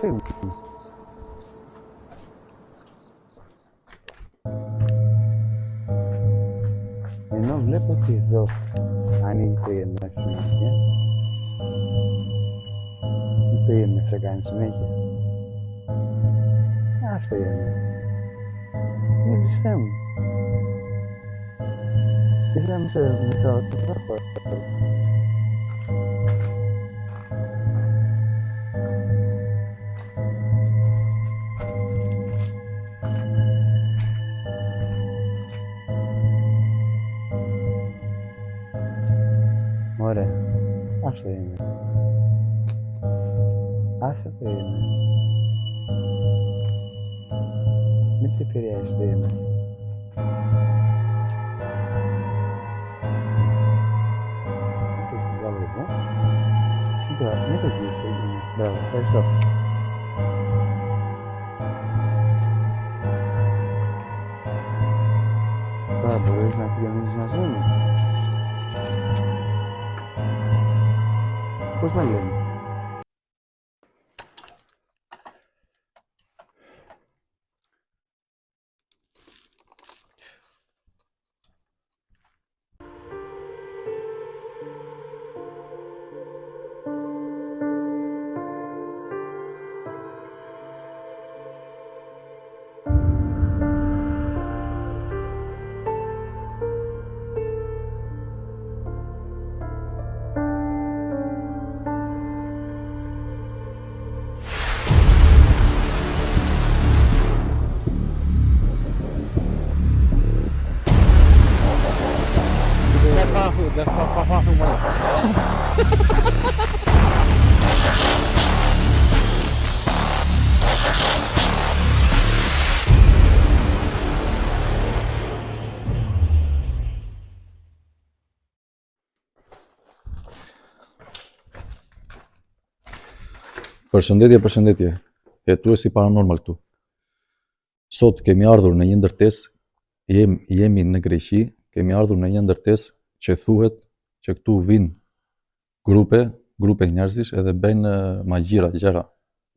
Film. E non βλέπω ότι εδώ ανοίγει η ενόηση συνέχεια. Το EMF θα κάνει συνέχεια. Αυτό είναι. Μίλησέ μου. Είδαμε σε μισό τρόπο. Ωραία. Αυτό είναι. Αυτό το είναι. Μην το επηρεάσεις το είναι. Βγάλω εδώ. Μην το κλείσεις έγινε. Μπράβο, ευχαριστώ. Τώρα μπορείς να πηγαίνεις μαζί μου. Πώς με λένε. Përshëndetje, hetuesi paranormal këtu. Sot kemi ardhur në një ndërtesë, jemi në Greqi, kemi ardhur në një ndërtesë që thuhet që këtu vinë grupe njerëzish edhe bëjnë magjira, gjëra,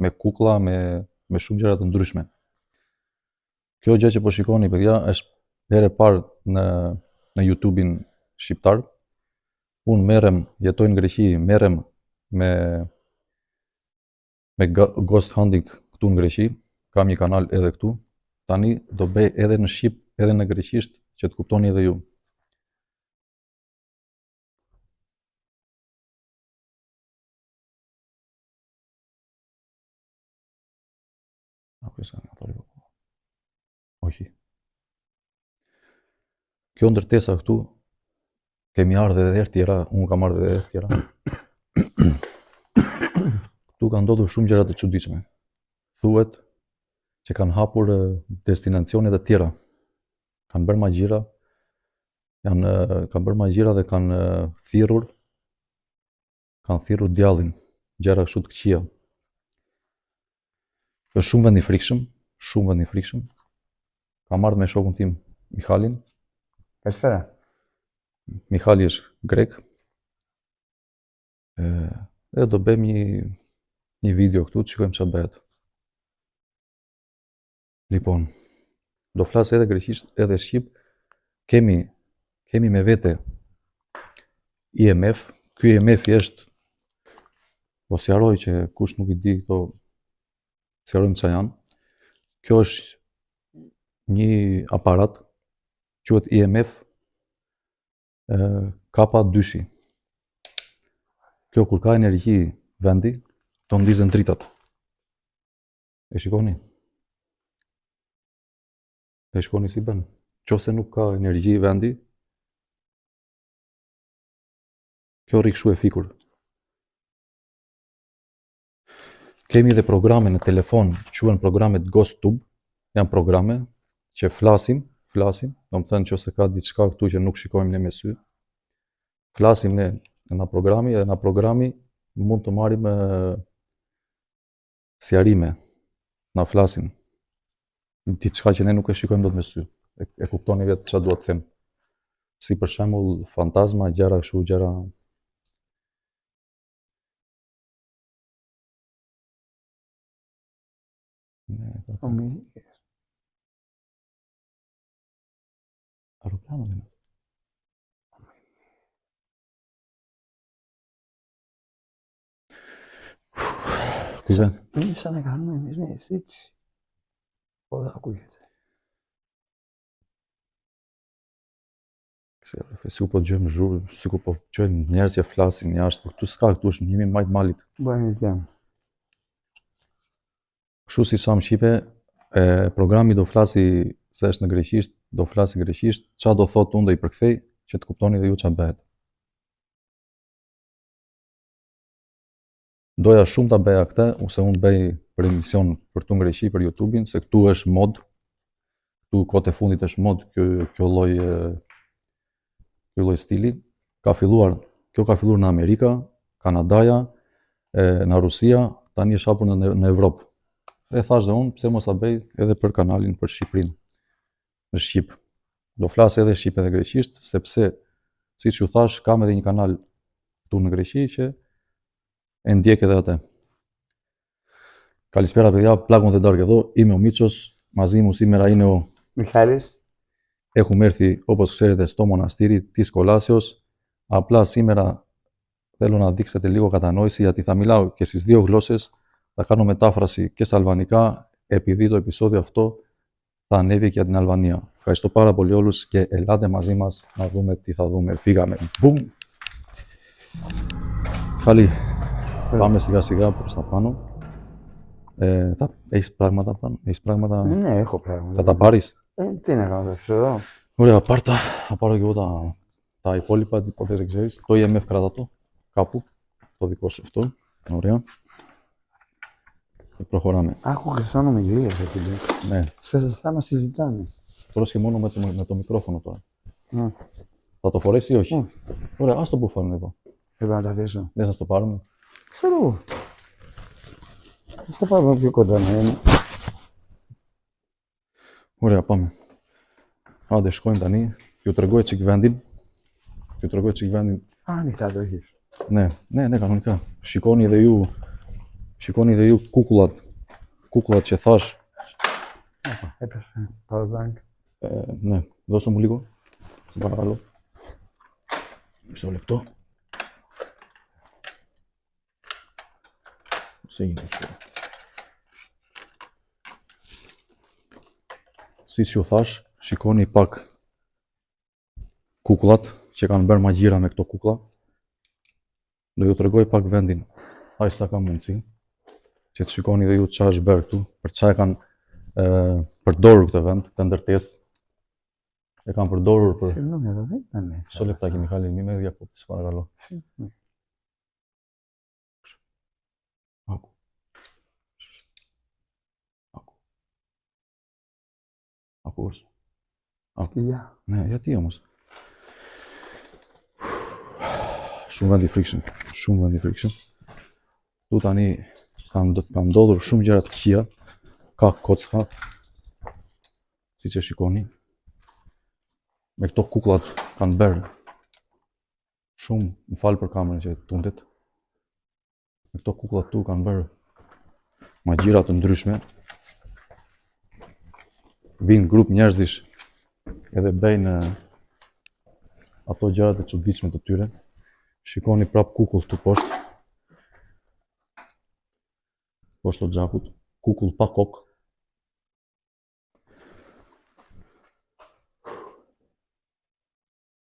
me kukulla, me shumë gjëra të ndryshme. Kjo gjë që po shikoni παιδιά është herë e parë në YouTube-in shqiptar. Unë jetoj në Greqi, merrem me ghost hunting këtu në Greqi, kam një kanal edhe këtu, tani do bëj edhe në Shqip, edhe në greqisht, që të kuptoni edhe ju. Kjo ndërtesa këtu, kemi ardhur edhe herë tjera, unë kam ardhur edhe herë tjera. Tu ka ndodhur shumë gjëra të çuditshme. Thuhet që kanë hapur destinacione të tjera. Kanë bërë magjira, dhe kanë thirrur djallin, gjëra kështu të këqija. Është shumë vend i frikshëm, Kam ardhur me shokun tim, Mihalin. Καλησπέρα. Mihali është grek. Dhe do bëjmë një video këtu të shikojmë çfarë bëhet. Lipon, do flas edhe greqisht edhe shqip. Kemi me vete EMF. Ky EMF është, po sqaroj që kush nuk i di këto, sqarojmë çfarë janë. Kjo është një aparat, quhet EMF K2. Kjo kur ka energji vendi, do ndizen dritat. E shikoni? Si bën? Nëse nuk ka energji vendi, kjo rri kështu e fikur. Kemi edhe programe në telefon, quhen programet Ghost Tube, janë programe që flasim, do të thënë nëse ka diçka këtu që nuk shikojmë ne me sy, flasim ne në programi dhe në programi mund të marrim sqarime, na flasin diçka që ne nuk e shikojmë dot me sy. E kuptoni vetë çfarë dua të them. Si për shembull fantazma, gjëra kështu, gjëra Ναι, Ομιλίες. αεροπλάνο είναι. Κουβέντα. Είναι σαν να κάνουμε εμείς μια συζήτηση. Όλα ακούγεται. Ξέρω, si ku po dëgjojmë zhurmë, si ku po dëgjojmë njerëz që flasin jashtë, por këtu s'ka, këtu është jemi majt malit. Μπορεί να είναι. Kështu si sa më shqipe, programi do flasi se është në greqisht, do flasi greqisht, çfarë do thotë unë do i përkthej që të kuptoni dhe ju çfarë bëhet. Doja shumë ta bëja këtë, ose unë bëj për emision për tu në greqi, për YouTube-in, se këtu është mod, këtu kohët e fundit është mod kjo lloj stili. Kjo ka filluar në Amerika, Kanadaja, në Rusia, tani është hapur në Evropë. E thash dhe unë, pse mos ta bëj edhe për kanalin për Shqipërinë, në Shqip. Do flas edhe shqip edhe greqisht, sepse, siç ju thash, kam edhe një kanal këtu në Greqi që e ndjek edhe atë. Καλησπέρα παιδιά, πλάκων δεν τάρκε εδώ, είμαι ο Μίτσος, μαζί μου σήμερα είναι ο Μιχάλης. Έχουμε έρθει, όπως ξέρετε, στο μοναστήρι της Κολάσεως. Απλά σήμερα θέλω να δείξετε λίγο κατανόηση, γιατί θα μιλάω και στις δύο γλώσσες. Θα κάνω μετάφραση και στα αλβανικά, επειδή το επεισόδιο αυτό θα ανέβει και για την Αλβανία. Ευχαριστώ πάρα πολύ όλους και ελάτε μαζί μας να δούμε τι θα δούμε. Φύγαμε. Μπουμ! Χαλή, πάμε σιγά σιγά προς τα πάνω. Έχεις πράγματα πάνω, έχεις πράγματα... Ναι, έχω πράγματα. Θα τα πάρεις? Τι να κάνω, θα εδώ. Ωραία, πάρτα. Θα πάρω και εγώ τα υπόλοιπα, ποτέ δεν ξέρεις. Το EMF κράτα το, κάπου. Το δικό σου αυτό. Ωραία. Και προχωράμε. Έχω χρυσά ομιλία σε φίλε. Ναι. Θα μας συζητάνε. Πρόσχε μόνο με το μικρόφωνο τώρα. Ναι. Θα το φορέσει ή όχι? Όχι. Ωραία, ας το μπουφάνουν εδώ. Πρέπει να τα αφήσω. Δεν σας το πάρουμε. Ξέρω εγώ. Θα πάμε πιο κοντά να είναι. Ωραία, πάμε. Άντε, shkojmë tani. Ju tregoj çik vendin. Ανοιχτά το έχεις. Ναι, κανονικά. Shikoni dhe ju kukullat që thash. Έπεσε. Powerbank. Ναι, δώστε μου λίγο. Σε παρακαλώ. Μισό λεπτό. Πώς έγινε αυτό? Si që u thash, shikoni pak kukullat që kanë bërë magjira me këto kuklla. Do ju tregoj pak vendin, aq sa ka mundësi, që të shikoni dhe ju çfarë është bërë këtu, për çfarë kanë përdorur këtë vend, këtë ndërtesë. E kanë përdorur për... Συγγνώμη, εδώ δεν ήταν έτσι. Μισό λεπτάκι, Μιχάλη, μη με διακόπτεις, παρακαλώ. Άκου. Ακούς? Σκυλιά. Ναι, γιατί όμως? Shumë vendi friction. Tu tani kanë ndodhur shumë gjëra të këqija, ka kocka, siç e shikoni. Me këto kukullat kanë bërë shumë, më fal për kamerën që tundet. Me këto kukullat tu kanë bërë magjira të ndryshme. Vinë grup njerëzish edhe bëjnë ato gjërat e çuditshme të tyre. Shikoni prap kukull këtu poshtë. Poshtë të xhakut, kukull pa kokë.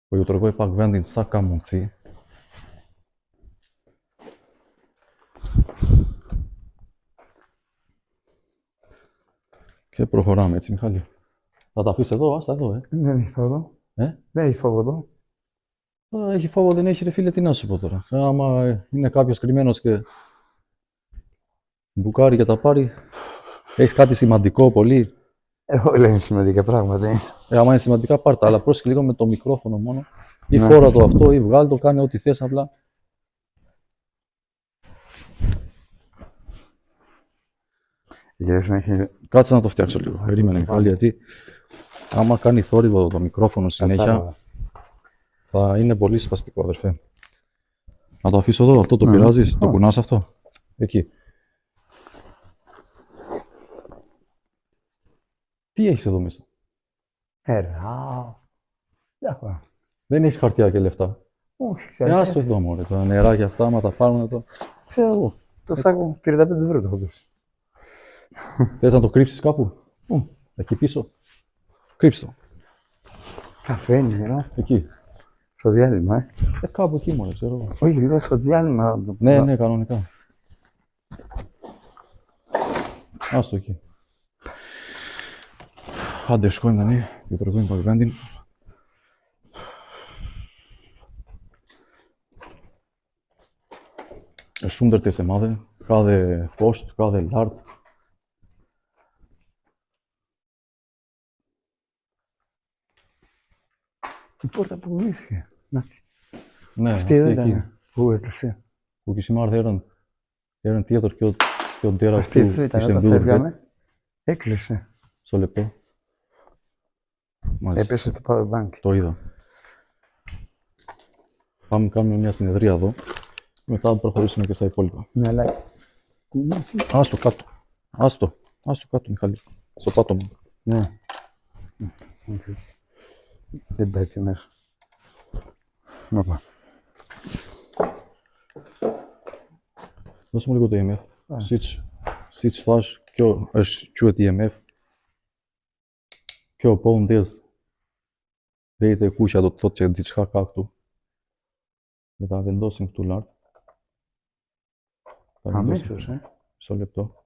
Po ju tregoj pak vendin sa ka mundësi. Και προχωράμε έτσι, Μιχάλη. Θα τα αφήσεις εδώ, άστα εδώ, Δεν έχει φόβο. Δεν έχει φόβο εδώ. Έχει φόβο, δεν έχει ρε φίλε, τι να σου πω τώρα. Άμα είναι κάποιος κρυμμένος και μπουκάρει και τα πάρει, έχεις κάτι σημαντικό πολύ. Όλα είναι σημαντικά πράγματα. Άμα είναι σημαντικά, πάρ' τα, αλλά πρόσεχε λίγο με το μικρόφωνο μόνο. Ή φόρα το αυτό, ή βγάλ' το, κάνε ό,τι θες απλά. Κάτσε να το φτιάξω λίγο. Περίμενε, Μιχάλη, γιατί άμα κάνει θόρυβο το μικρόφωνο συνέχεια, θα είναι πολύ σπαστικό, αδερφέ. Να το αφήσω εδώ, αυτό το πειράζεις, το κουνάς αυτό. Εκεί. Τι έχεις εδώ μέσα? Διάφορα. Δεν έχεις χαρτιά και λεφτά. Όχι, Άστο εδώ μωρέ, τα νεράκια αυτά, άμα τα πάρουν εδώ. Ξέρω εγώ. Το σάκο 35 ευρώ το έχω δώσει. Θες να το κρύψεις κάπου? Πού? Εκεί πίσω. Κρύψτε το. Καφέ, νερό. Εκεί. Στο διάλειμμα, Κάπου εκεί μωρέ, ξέρω εγώ. Όχι, εδώ στο διάλειμμα. Ναι, ναι, κανονικά. Άστο εκεί. Άντε, σκόνη dan hier. Je hebt er ook een wending. Është shumë ndërtesë e madhe, ka dhe poshtë, ka dhe lart. Η πόρτα που βοήθησε. Ναι, Αυτή εδώ ήταν που έκλεισε. Ku kishim ardhur herën tjetër kjo dera Αυτή këtu εδώ ήταν ishte όταν mbyllur vetë. φεύγαμε. Έκλεισε. So lεπτό. Μάλιστα, Έπεσε το power bank. το είδα. Πάμε κάνουμε μια συνεδρία εδώ. Μετά θα προχωρήσουμε και στα υπόλοιπα. Ναι, αλλά κουνήσει. Άστο κάτω. Άστο κάτω, Μιχάλη. Στο πάτωμα. Ναι. Δεν πάει πιο μέσα. Όπα. Dosë më ligo të IMF. Siç thash, kjo quhet IMF. Kjo po u ndez deri te kuqja, do të thotë që diçka ka këtu. Le ta vendosim këtu lart. Αμέσως, Mso lεπτό.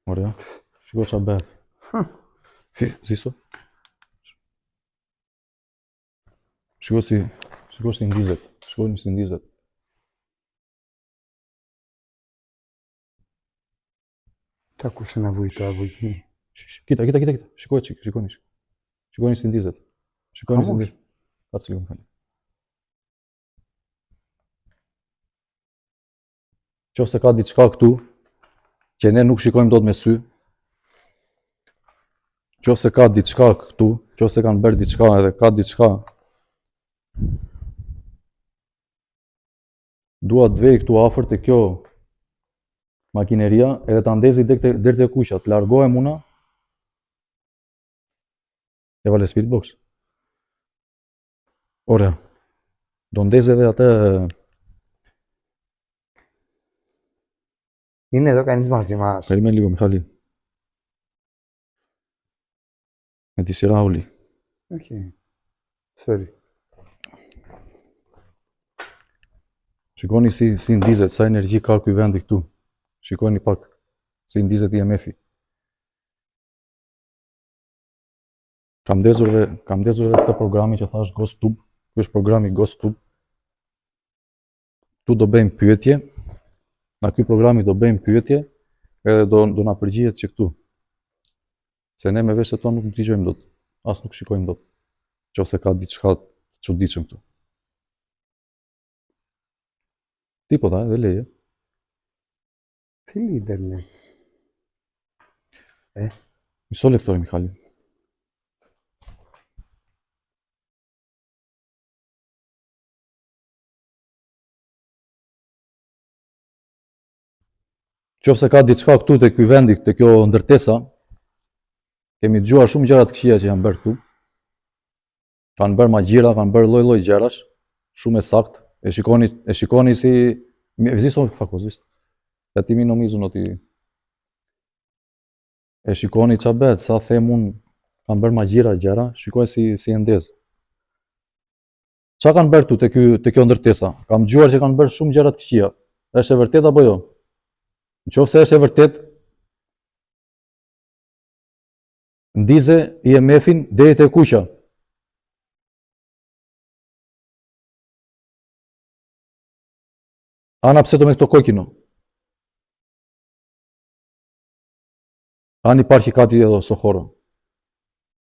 Ωραία. Shiko ç'a bëhet. Ziso. Shiko si ndizet. Shikojmë si ndizet. Το άκουσε ένα βουητό από εκεί. Κοίτα. Shikojnë si ndizet. Shikojnë si ndizet. Kaatë λίγο, Mihali. Qofse ka diçka këtu që ne nuk shikojmë dot me sy, qofse ka diçka këtu, qofse kanë bërë diçka edhe ka diçka, dua të vej këtu afër te kjo makineria edhe ta ndezi deri te kuqja, të largohem una. E vale speedbox. Ora, do ndeze edhe atë. Είναι εδώ κανείς μαζί μας. Περιμένει λίγο, Μιχάλη. Με τη σειρά όλοι. Όχι. Sorry. Shikoni si ndizet, sa energji ka ky vendi këtu. Shikoni pak si ndizet IMF-i. Kam ndezur edhe këtë programi që thash GhostTube. Ky është programi GhostTube. Tu do bëjmë pyetje. Nga ky programi do bëjmë pyetje edhe do na përgjigjet që këtu. Se ne me veshët tonë nuk dëgjojmë dot, as nuk shikojmë dot. Qofse ka diçka të çuditshëm këtu. Τίποτα, δεν λέει. Τι leader λέει. Μισό λεπτό, ρε Μιχάλη. Qofse ka diçka këtu te ky vendi, te kjo ndërtesa, kemi dëgjuar shumë gjëra të këqija që janë bërë këtu. Kanë bërë magjira, kanë bërë lloj-lloj gjërash, shumë e saktë. E shikoni si vizisto fakozist. Ja ti no mizu noti. E shikoni ç'a bëhet, sa them unë, kanë bërë magjira gjëra, shikoj si e ndez. Ç'a kanë bërë këtu te kjo ndërtesa? Kam dëgjuar që kanë bërë shumë gjëra të këqija. Është e vërtetë apo jo? Nëse është e vërtet, ndize IMF-in deri te kuqja. Ana, pse do me këto kokino? Ani parqi kati edhe sohoro.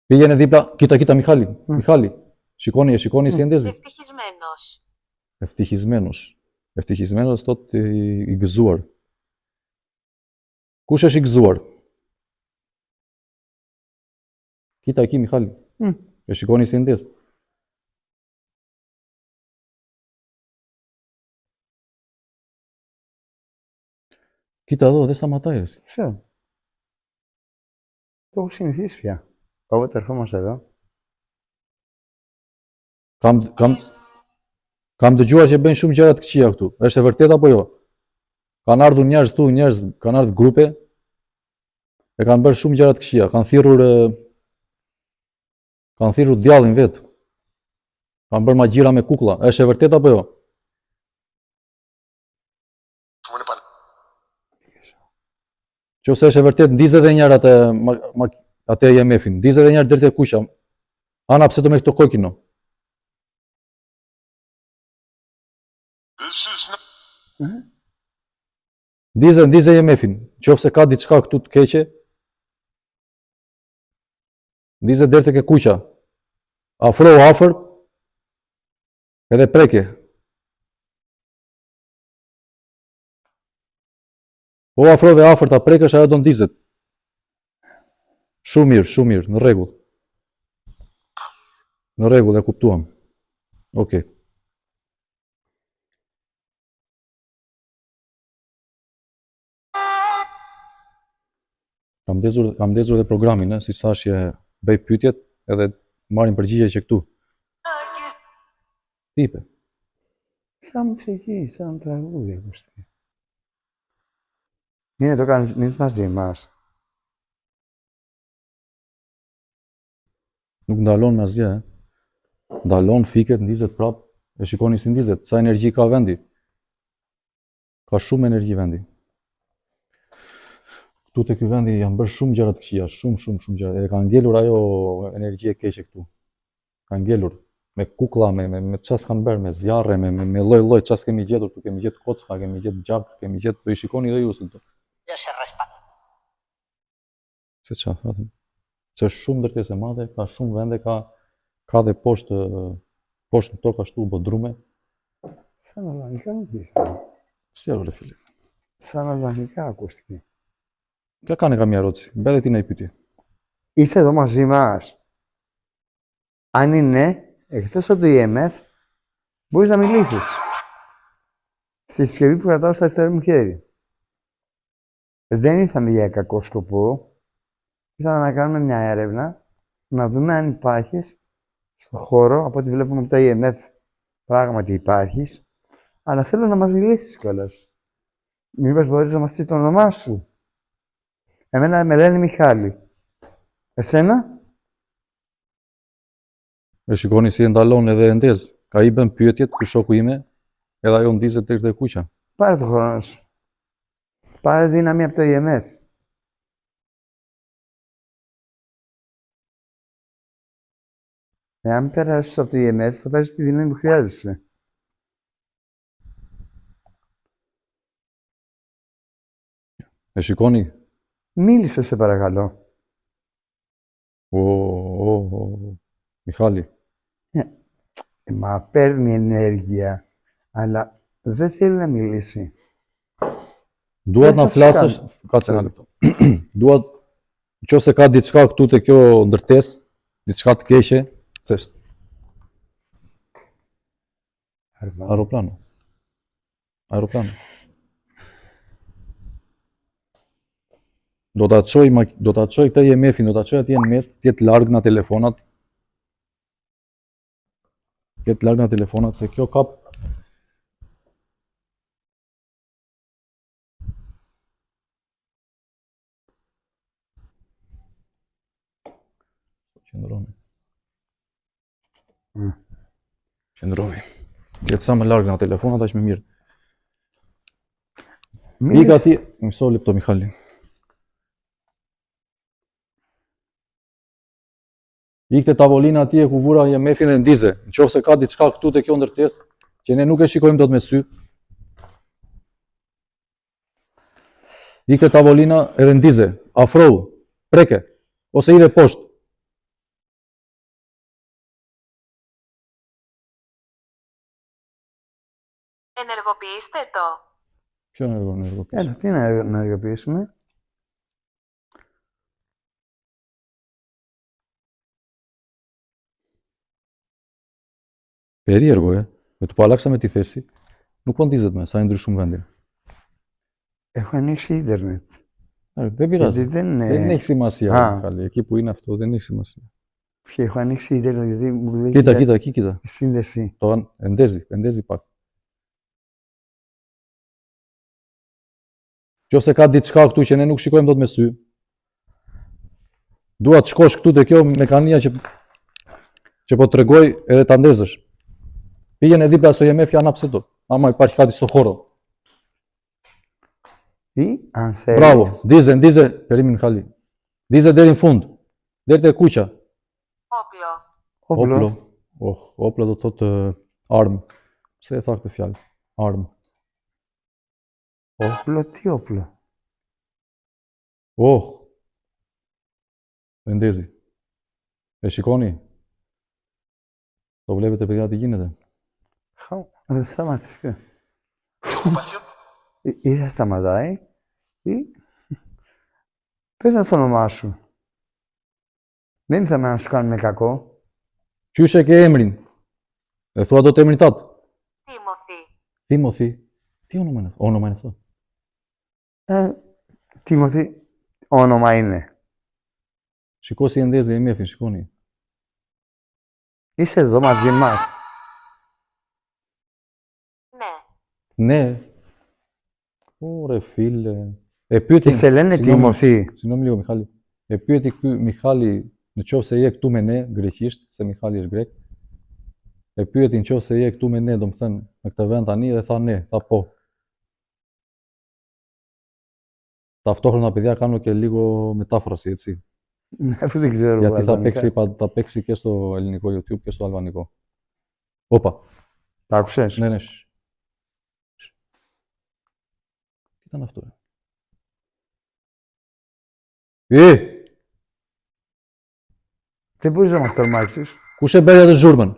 Πήγαινε δίπλα, κοίτα Μιχάλη. Μιχάλη, shikoni si e ndezi. Ευτυχισμένος thotë i gëzuar. Kush është i gëzuar? Kita εκεί, Μιχάλη. E shikoni si ndez. Κοίτα εδώ, δεν σταματάει. Ποιο? Το έχω συνηθίσει πια. Όποτε ερχόμαστε εδώ. Kam dëgjuar që bëjnë shumë gjëra të këqija këtu. Është e vërtetë apo jo? Kanë ardhur njerëz këtu, kanë ardhur grupe e kanë bërë shumë gjëra të këqija. Kanë thirrur djallin vet. Kanë bërë magjira me kukulla. Është e vërtetë apo jo? Nëse është e vërtetë, ndizë edhe një herë atë IMF-in. Ndizë edhe një herë deri te kuqja. Ana pse do me këto kokino? Ndizë IMF-in. Qofse ka diçka këtu të keqe, ndizë deri tek e kuqja. Afro afër edhe preke. Po afrove afër ta prekësh, ajo do ndizet. Shumë mirë, në rregull. Në rregull, e kuptuam. Okej. Kam ndezur edhe programin, si sa që bëj pyetjet edhe marrin përgjigje që këtu. Tipe. Σαν μουσική, σαν τραγούδι ακουστική. Είναι το κάνεις μαζί μας. Nuk ndalon me asgjë, ndalon, fiket, ndizet prap. E shikoni si ndizet, sa energji ka vendi. Ka shumë energji vendi. Këtu te ky vendi janë bërë shumë gjëra të këqija, shumë gjëra. E kanë ngelur ajo energji e keqe këtu. Kanë ngelur me kukulla, me çfarë s'kan bërë, me zjarre, me lloj çfarë kemi gjetur, tu kemi gjetur kocka, kemi gjetur gjak, kemi gjetur, po i shikoni edhe ju këtu. Yo se respalda. Se çfarë thotë? Se është shumë ndërtesë e madhe, ka shumë vende, ka dhe poshtë në tokë ashtu bodrume. Σαν ολλανδικά μου πεις. Si ardhur Filip? Σαν ολλανδικά ακούστηκε. Ka kanë καμία ερώτηση. Μπέτε τι να pyetje. Είσαι εδώ μαζί μας. Αν είναι, εκτός από το EMF, μπορείς να μιλήσεις. Στη συσκευή που κρατάω στο αριστερό μου χέρι. Δεν ήρθαμε για κακό σκοπό. Ήρθαμε να κάνουμε μια έρευνα, να δούμε αν υπάρχεις στον χώρο, από ό,τι βλέπουμε από το EMF, πράγματι υπάρχεις, αλλά θέλω να μας μιλήσεις κιόλας. Μήπως μπορείς να μας πεις το όνομά σου. Εμένα με λένε Μιχάλη. Εσένα? E shikoni si e ndalon edhe e ndez. Ka i bën pyetjet, ky shoku ime, edhe ajo ndizet deri te kuqja. Πάρε το χρόνο σου. Πάρε δύναμη από το EMF. Εάν περάσεις από το EMF, θα πάρεις τη δύναμη που χρειάζεσαι. E shikoni? Μίλησε, σε παρακαλώ. Μιχάλη. Μα παίρνει ενέργεια, αλλά δεν θέλει να μιλήσει. Duat na θα σου flasësh, κάνω. kaq një lëpto. Duat, nëse ka diçka këtu te kjo ndërtesë, diçka të keqe, se është aeroplano. Aeroplano. Do ta çoj këtë IMF-in, do ta çoj atje në mes, të jetë larg nga telefonat. Jetë larg nga telefonat, se kjo kap Qëndroni. Qëndrovi. Jetë sa më larg nga telefonat, aq më mirë. Ika ti, më soli këto Mihali. Ikte tavolina atje ku vura IMF-in dhe ndize. Nëse ka diçka këtu te kjo ndërtesë që ne nuk e shikojmë dot me sy. Ikte tavolina edhe ndize, afrohu, preke, ose i dhe poshtë. Ενεργοποιήστε το. Ποιο ενεργοποιήσει? Έλα, τι να ενεργοποιήσουμε. Περίεργο, με το που αλλάξαμε τη θέση, nuk po ndizet me, sa e ndryshum vendi. Έχω ανοίξει ίντερνετ. Δεν πειράζει. Γιατί δεν, Δεν έχει σημασία, Α. Μιχάλη. Εκεί που είναι αυτό δεν έχει σημασία. Έχω ανοίξει τέλος, γιατί μου λέει Κοίτα, κοίτα, εκεί κοίτα. η σύνδεση. Το εντέζει pak. Nëse ka diçka këtu që ne nuk shikojmë dot me sy, dua të shkosh këtu te kjo mekania që po tregoj edhe ta ndezësh. Πήγαινε δίπλα στο IMF και ανάψε το. Άμα υπάρχει κάτι στο χώρο. Ή, αν θέλεις, Μπράβο. Ντίζε. Περίμενε, Μιχάλη. Ντίζε deri në fund. Deri te kuqa. Όπλο. όπλο. Όπλο do të thotë armë. Pse e tha këtë fjalë? Armë. Όπλο, τι όπλο. Δεν ντέζει. Σηκώνει. Το βλέπετε, παιδιά, τι γίνεται. Σταμάτησε. Ή θα σταματάει, ή... Πες μας το όνομά σου. Δεν ήθελα να σου κάνουμε κακό. Qyshe ke emrin? E thua do të emrin tat. Τίμωθη. Timothy. Τι όνομα είναι αυτό? Όνομα είναι αυτό. Τίμωθη, όνομα είναι. Shiko si e ndezi IMF-in, shikoni. Είσαι εδώ μαζί μας. Ναι. Ναι. Ωρε φίλε. E Και pyeti. σε λένε Τίμωθη. Sinomi λίγο, Mihali. E pyeti ky Mihali, në qoftë se je këtu me ne greqisht, se Mihali është grek. E pyeti në qoftë se je këtu me ne, domethënë në këtë vend tani dhe tha ne, tha po. Ταυτόχρονα, παιδιά, κάνω και λίγο μετάφραση, έτσι. Αφού δεν ξέρω. Γιατί αλβανικά. θα παίξει και στο ελληνικό YouTube και στο αλβανικό. Όπα. Τα άκουσες. Ναι, ναι. Τι ήταν αυτό, ρε? Δεν μπορείς να μας τρομάξεις. Κούσε μπέρια το ζούρμαν.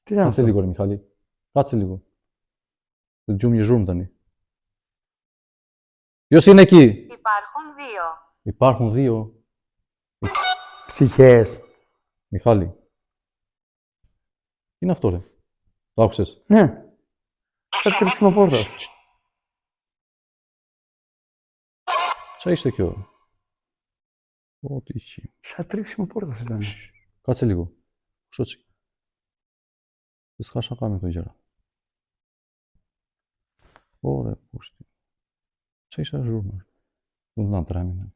Τι ήταν Κάτσε αυτό. λίγο, ρε Μιχάλη. Κάτσε λίγο. Δεν τζούμι ζούρμταν. Ποιος είναι εκεί? Υπάρχουν δύο. Υπάρχουν δύο. Ψυχές. Μιχάλη. Τι είναι αυτό, ρε? Το άκουσες? Ναι. Σαν τρίξιμο πόρτας. Τσα είστε κι ο. Ό,τι είχε. Σαν τρίξιμο πόρτας ήταν. Κάτσε λίγο. Σώτσι. Δεν σχάσα κάμε το γέρα. Ωραία, πώς τι. Τσα είσαι ζούρμα. Δεν να τρέμει.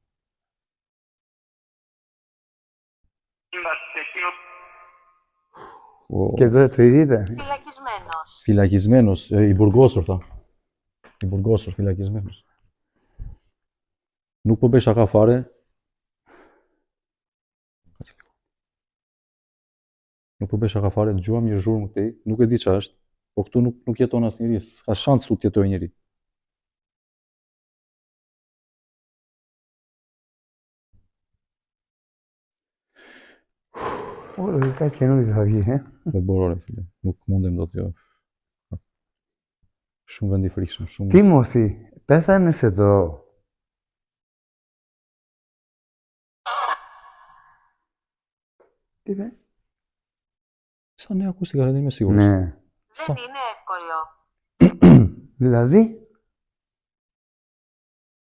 Και εδώ το ίδιο ήταν. Φυλακισμένος. Φυλακισμένος. Υπουργός ορθά. Υπουργός ορθά, φυλακισμένος. Nuk po bëj shaka fare. Nuk po bëj shaka fare, dëgjuam një zhurmë këtej, nuk e di ç'a është, po këtu nuk jeton asnjëri, s'ka shans këtu të jetojë njëri. Ωραία, κάτι καινούργιο θα βγει, Δεν μπορώ, ρε φίλε. Nuk mundem dot jo. Shumë vend i frikshëm, shumë. Τίμωθη, πέθανες εδώ. Τι είπε? Σαν νέα ακούστηκα, δεν είμαι σίγουρος. Ναι. Δεν είναι εύκολο. Δηλαδή,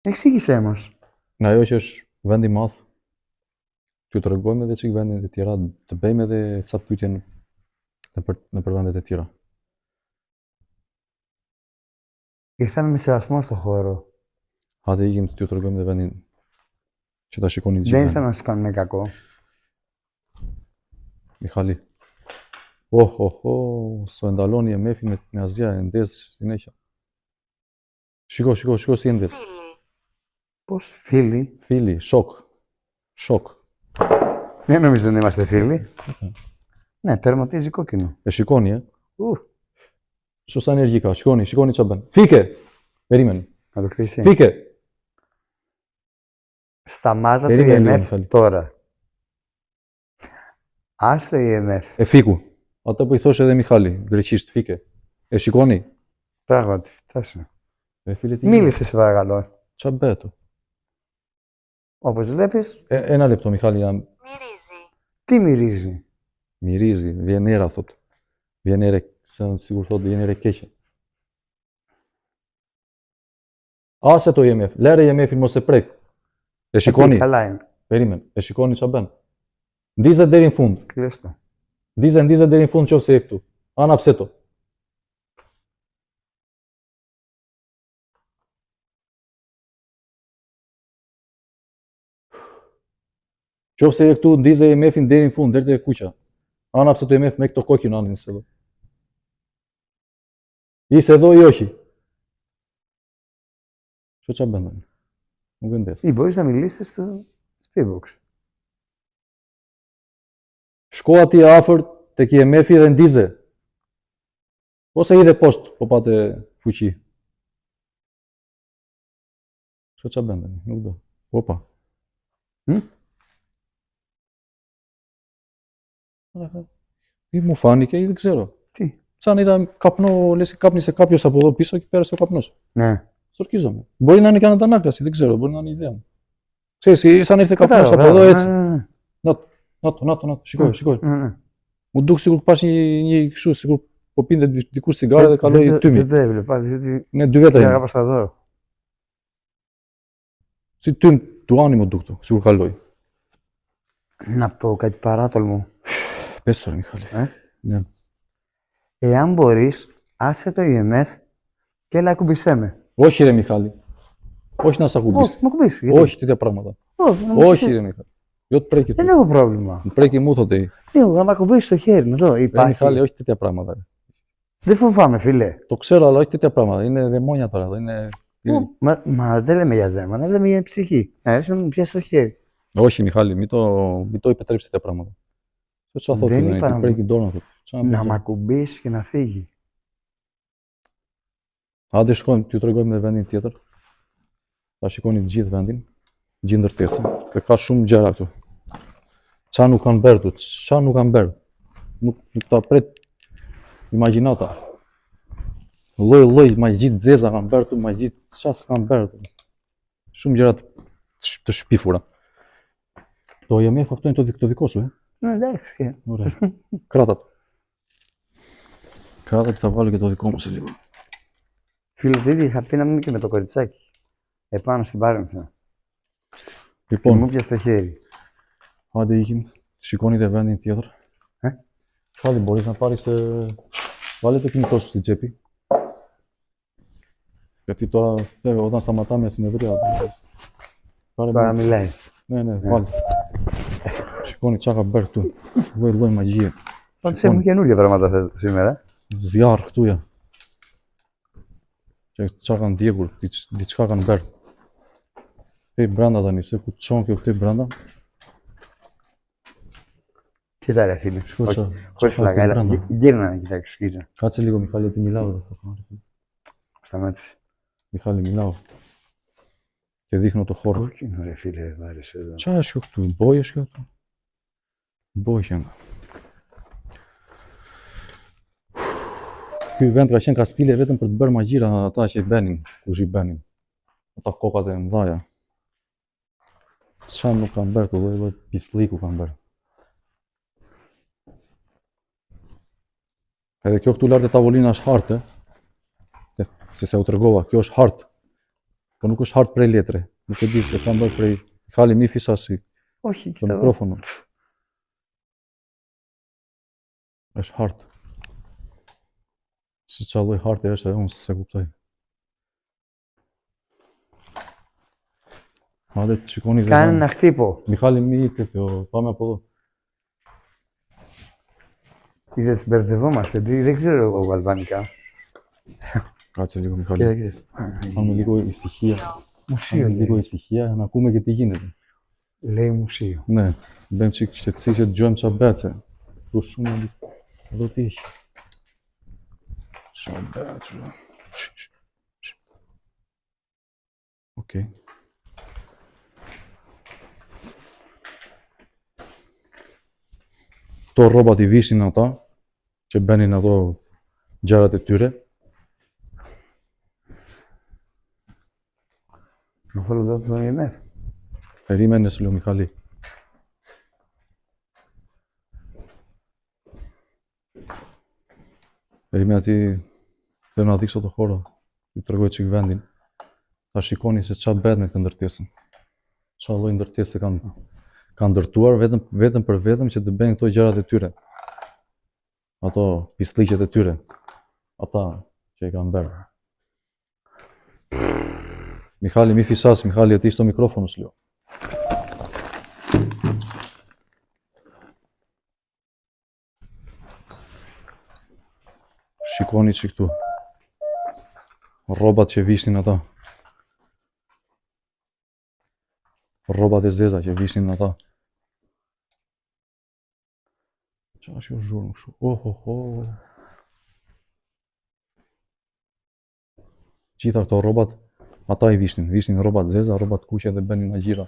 εξήγησέ μας. Në ajo që është vend i madh, t'ju tregojmë edhe çik vendet e tjera, të bëjmë edhe ca pyetje nëpër vendet e tjera. Ήρθαμε με σεβασμό στο χώρο. Hajde ikim t'ju tregojmë edhe vendin që ta shikoni të Δεν gjithë. ήθελα να σου κάνουμε κακό. Mihali. S'o e ndaloni IMF-in me asgjë, e ndez sinaqja. Shiko si e ndez. Φίλοι. Πώς φίλοι? Φίλοι, σοκ. Δεν νομίζω να είμαστε φίλοι. Ναι, τερματίζει κόκκινο. Shikoni, Ου, Σωστά ενεργικά. Shikoni ç'a bën. Fike! Περίμενε. να το κλείσει. Fike! Σταμάτα το Περίμενε λίγο, IMF Μιχάλη. τώρα. Ας το IMF. Φίκου. Atë po i thoshe edhe Mihali, greqisht, fike. Shikoni. Πράγματι, φτάσε. Φίλε, τι Μίλησε, σε παρακαλώ. Ç'a bëhet? Όπως βλέπεις, Ένα λεπτό, Mihali, jam. Μυρίζει. τι μυρίζει. Mirizi, vjen era, thot. Vjen ere, sigur thot, vjen ere keqe. Ase to IMF, lere IMF-in mos e prek. E shikoni, Καλά είναι. perime, e shikoni ç'a bën. Ndizet deri në fund. Κλείστο. Ndizet deri në fund nëse je këtu. Ana pse to. Qofse je këtu, ndize EMF-in deri në fund, deri te kuqa. Ana pse to EMF me këto kokën anin se do. I se do i όχι. Ç'a bën? Nuk vendes. Ή μπορείς να μιλήσεις στο Speedbox. Shko aty afër tek EMF-i dhe ndize. Ose i dhe poshtë, po pate fuqi. Ç'a bën? Nuk do. Opa. I mu fani che δεν ξέρω. Τι. Σαν είδα καπνό, λες κάπνισε κάποιος από εδώ πίσω και πέρασε ο καπνός. Ναι. Στορκίζομαι. Μπορεί να είναι και ανατανάκλαση, δεν ξέρω, μπορεί να είναι η ιδέα μου. Ξέρεις, σαν ήρθε καπνός από εδώ έτσι. Να το, σηκώει. Μου ντουκ σίγουρα πάσει një kështu, sigur po pinte dikush cigare dhe kaloi tymi. Δεν το έβλεπα, διότι Ne dy veta πήγα jemi. προς τα δω. Si tym tuani mu duk tu, sigur kaloi. Να πω κάτι παράτολμο. Πες τώρα, Μιχάλη. Ναι. Εάν μπορείς, άσε το EMF και έλα κουμπισέ με. Όχι ρε Μιχάλη. Όχι να σ' ακουμπήσει. Μου κουμπίσου. γιατί? Όχι τέτοια πράγματα. Όχι, να μου Όχι πεις, ρε Μιχάλη. Διότι πρέπει δεν του. έχω πρόβλημα. Πρέπει μου θωτεί. Να με κουμπίσεις το χέρι μου εδώ. Ρε Υπάρχει. Μιχάλη, όχι τέτοια πράγματα. Ρε. Δεν φοβάμαι, φίλε. Το ξέρω, αλλά όχι τέτοια πράγματα. Είναι δαιμόνια τώρα. εδώ, Είναι... Μα δεν λέμε για δέματα, λέμε για ψυχή. Να μου πιάσει το χέρι. Όχι Μιχάλη, μην το επιτρέψει τέτοια πράγματα. Έτσι Δεν ανθρώπινο είπα είναι. να Πρέπει τώρα Να με ακουμπήσει και να φύγει. Hajde shkojmë, t'ju tregojmë edhe vendin tjetër. Ta shikoni të gjithë vendin, gjithë ndërtesën, se ka shumë gjëra këtu. Qa nuk kanë bërë këtu, qa nuk kanë bërë. Nuk ta pret imagjinata. Lloj ma gjithë zeza kanë bërë këtu, ma gjithë qa s'kanë bërë këtu. Shumë gjëra të shpifura. Το IMF αυτό είναι το δικό σου, Εντάξει. Ωραία. Κράτα το. Κράτα και θα βάλω και το δικό μου σε λίγο. Φίλε, το ίδιο είχα πει να μην και με το κοριτσάκι. Επάνω στην Πάρενθα. Και Λοιπόν, μου πιασε το χέρι. άντε Ήγη, σηκώνει δε vendin tjetër. Shadi, μπορείς να πάρεις, βάλε το κινητό σου στην τσέπη. Γιατί τώρα, όταν σταματάμε συνεδρία, πάρε Τώρα μια- μιλάει. Ναι, βάλε. Σηκώνει τσάκα μπέρ του. Βουελόι μαγεία. Πάντως έχουμε καινούργια πράγματα σήμερα. Zjarr këtuja. Që qa kanë djegur, diçka kanë bërë. Këtej brenda tani, se ku të qonë kjo këtej brenda. Κοίτα ρε φίλε. Shko qa Χωρίς qa φλάκα, këtej έλα. brenda. Γύρνα να κοιτάξεις, κοίτα. Kaqe λίγο Mihali, ti milao dhe thot marrë. Σταμάτησε. Mihali milao. Και δείχνω το χώρο. Κόκκινο ρε φίλε, βάρεσε εδώ. Qa është kjo këtu? Boj është kjo këtu? Boj që nga. Ky vend ka qenë kastile vetëm për të bërë magjira ata që i benin, kush i benin. Ata kokat e mëdhaja. Qa nuk kanë bërë, të lloj pislliku kanë bërë. Edhe kjo këtu lart e tavolina është hartë, si se u tregova, kjo është hartë, po nuk është hartë prej letre. Nuk e di, e kanë bërë prej Mihali mi fisa si Όχι, το κοίτα εδώ. μικρόφωνο. Është hartë. Si qa lloj harte është e unë se kuptoj. Hajde të shikoni dhe Κάνε vendin. ένα χτύπο. Mihali mi τέτοιο, πάμε από εδώ. Είδες, μπερδευόμαστε. Δεν ξέρω εγώ αλβανικά. Κάτσε λίγο Κοίτα, Mihali. κοίτα. Πάμε λίγο ησυχία. Μουσείο Πάμε λίγο λέει. ησυχία να ακούμε και τι γίνεται. Λέει μουσείο. Ναι, bëjmë çik qetësi që dëgjojmë qa bëhet se. Du shumë edhe ti hiq. Qa bëhet. Okej. Këto rrobat i vishin ata që bënin ato gjërat e tyre. Να θέλω εδώ το EMF. Περίμενε, σου λέω Μιχαλή. Περίμενα ότι θέλω να δείξω το χώρο. Ju tregoj çik vendin. Ta shikoni se ç'a bëhet me këtë ndërtesën. Qa lloj ndërtese kanë ndërtuar vetëm për vetëm që të bëjnë këto gjërat e tyre. Ato pisliqet e tyre. Ata që i kanë bërë. Mihali, mi fisas, Mihali, e ti sto mikrofonu s'ljo. Shikoni që këtu. Rrobat që vishnin ata. Rrobat e zeza që vishnin ata. Qa është jo zhurmë kështu? Oh. Gjitha këto rrobat, ata i vishnin rrobat zeza, rrobat kuqe dhe bënin agjira.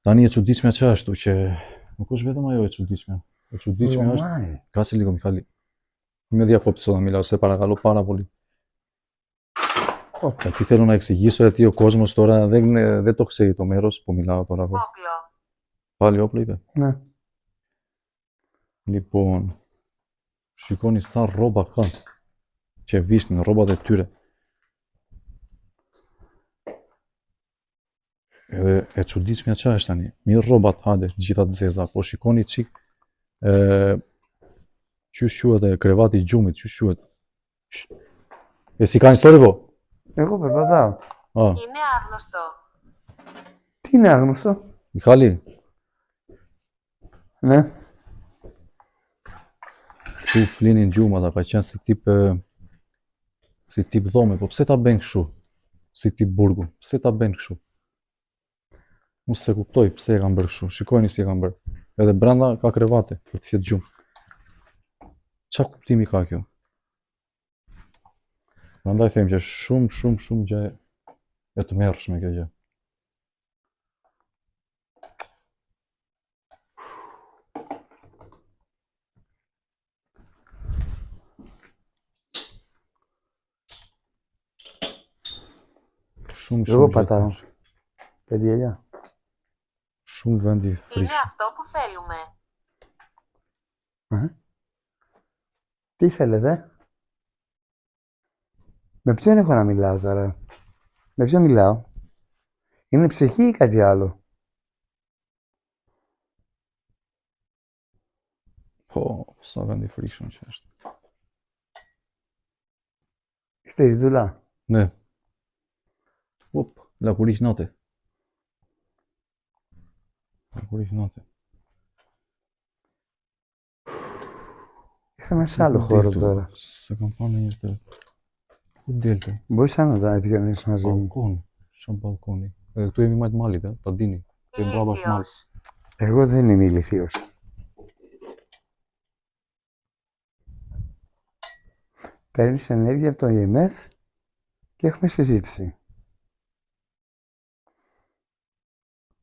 Tani e çuditshme që ashtu që nuk është vetëm ajo e çuditshme. E çuditshme është ka se liko Mihali. Me dhja kopësona mila se parakalo para voli. E ti θέλω να εξηγήσω γιατί ο κόσμος τώρα δεν το ξέρει το μέρος που μιλάω τώρα εγώ. Όπλο. Πάλι όπλο είπε. Ναι. Λοιπόν, shikoni sa rroba kanë që vishnin rrobat e tyre. Edhe e çuditshmja qa është tani, mirë rrobat hade, gjitha të zeza, po shikoni çik qysh quhet e krevati i gjumit, qysh quhet. Εσύ κάνεις θόρυβο? Εγώ περπατάω. Α, Είναι άγνωστο. Τι είναι άγνωστο? Μιχάλη, Ναι. këtu flinin gjumat, ka qenë si tip dhome, po pse ta bëjnë kështu? Si tip burgu, pse ta bëjnë kështu? Unë se kuptoj pse e kanë bërë kështu, shikojni si e kanë bërë. Edhe brenda ka krevate për të fjetë gjumë. Qa kuptimi ka kjo? Prandaj them që shumë gjë e të merrshme kjo gjë. Εγώ πατάω. Παιδιά. Shumë vendi Είναι frikshëm. αυτό που θέλουμε. Τι θέλετε? Με ποιον έχω να μιλάω τώρα? Με ποιον μιλάω? Είναι ψυχή ή κάτι άλλο? Po, sa vendi frikshëm që është. Είστε η Δούλα. Ne. Op, la kuriq natë. La kuriq natë. Είχαμε σε άλλο χώρο τώρα. Se kam pa në një të... Ku delte? Μπορείς να τα επικοινωνήσεις μαζί μου? Balkon. Shumë balkoni. Edhe këtu jemi majtë malit, ta dini. Të jemi braba është malit. Ηλίθιος. Εγώ δεν είμαι ηλιθίος. Παίρνεις ενέργεια από το IMF και έχουμε συζήτηση.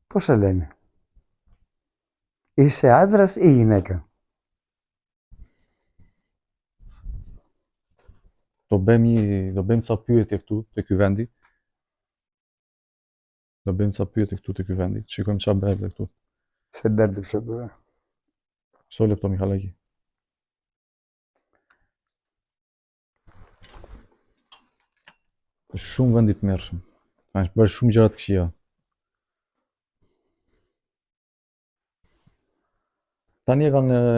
Πώς σε λένε? Είσαι άντρας ή γυναίκα? Do bëjmë ca pyetje këtu te ky vendi. Do bëjmë ca pyetje këtu te ky vendi. Shikojmë çfarë bëhet dhe këtu. Σε μπέρδεψα τώρα. So lëpto Mihallaki. Është shumë vendi të mërshëm. Kanë bërë shumë gjëra të këqija. Tani e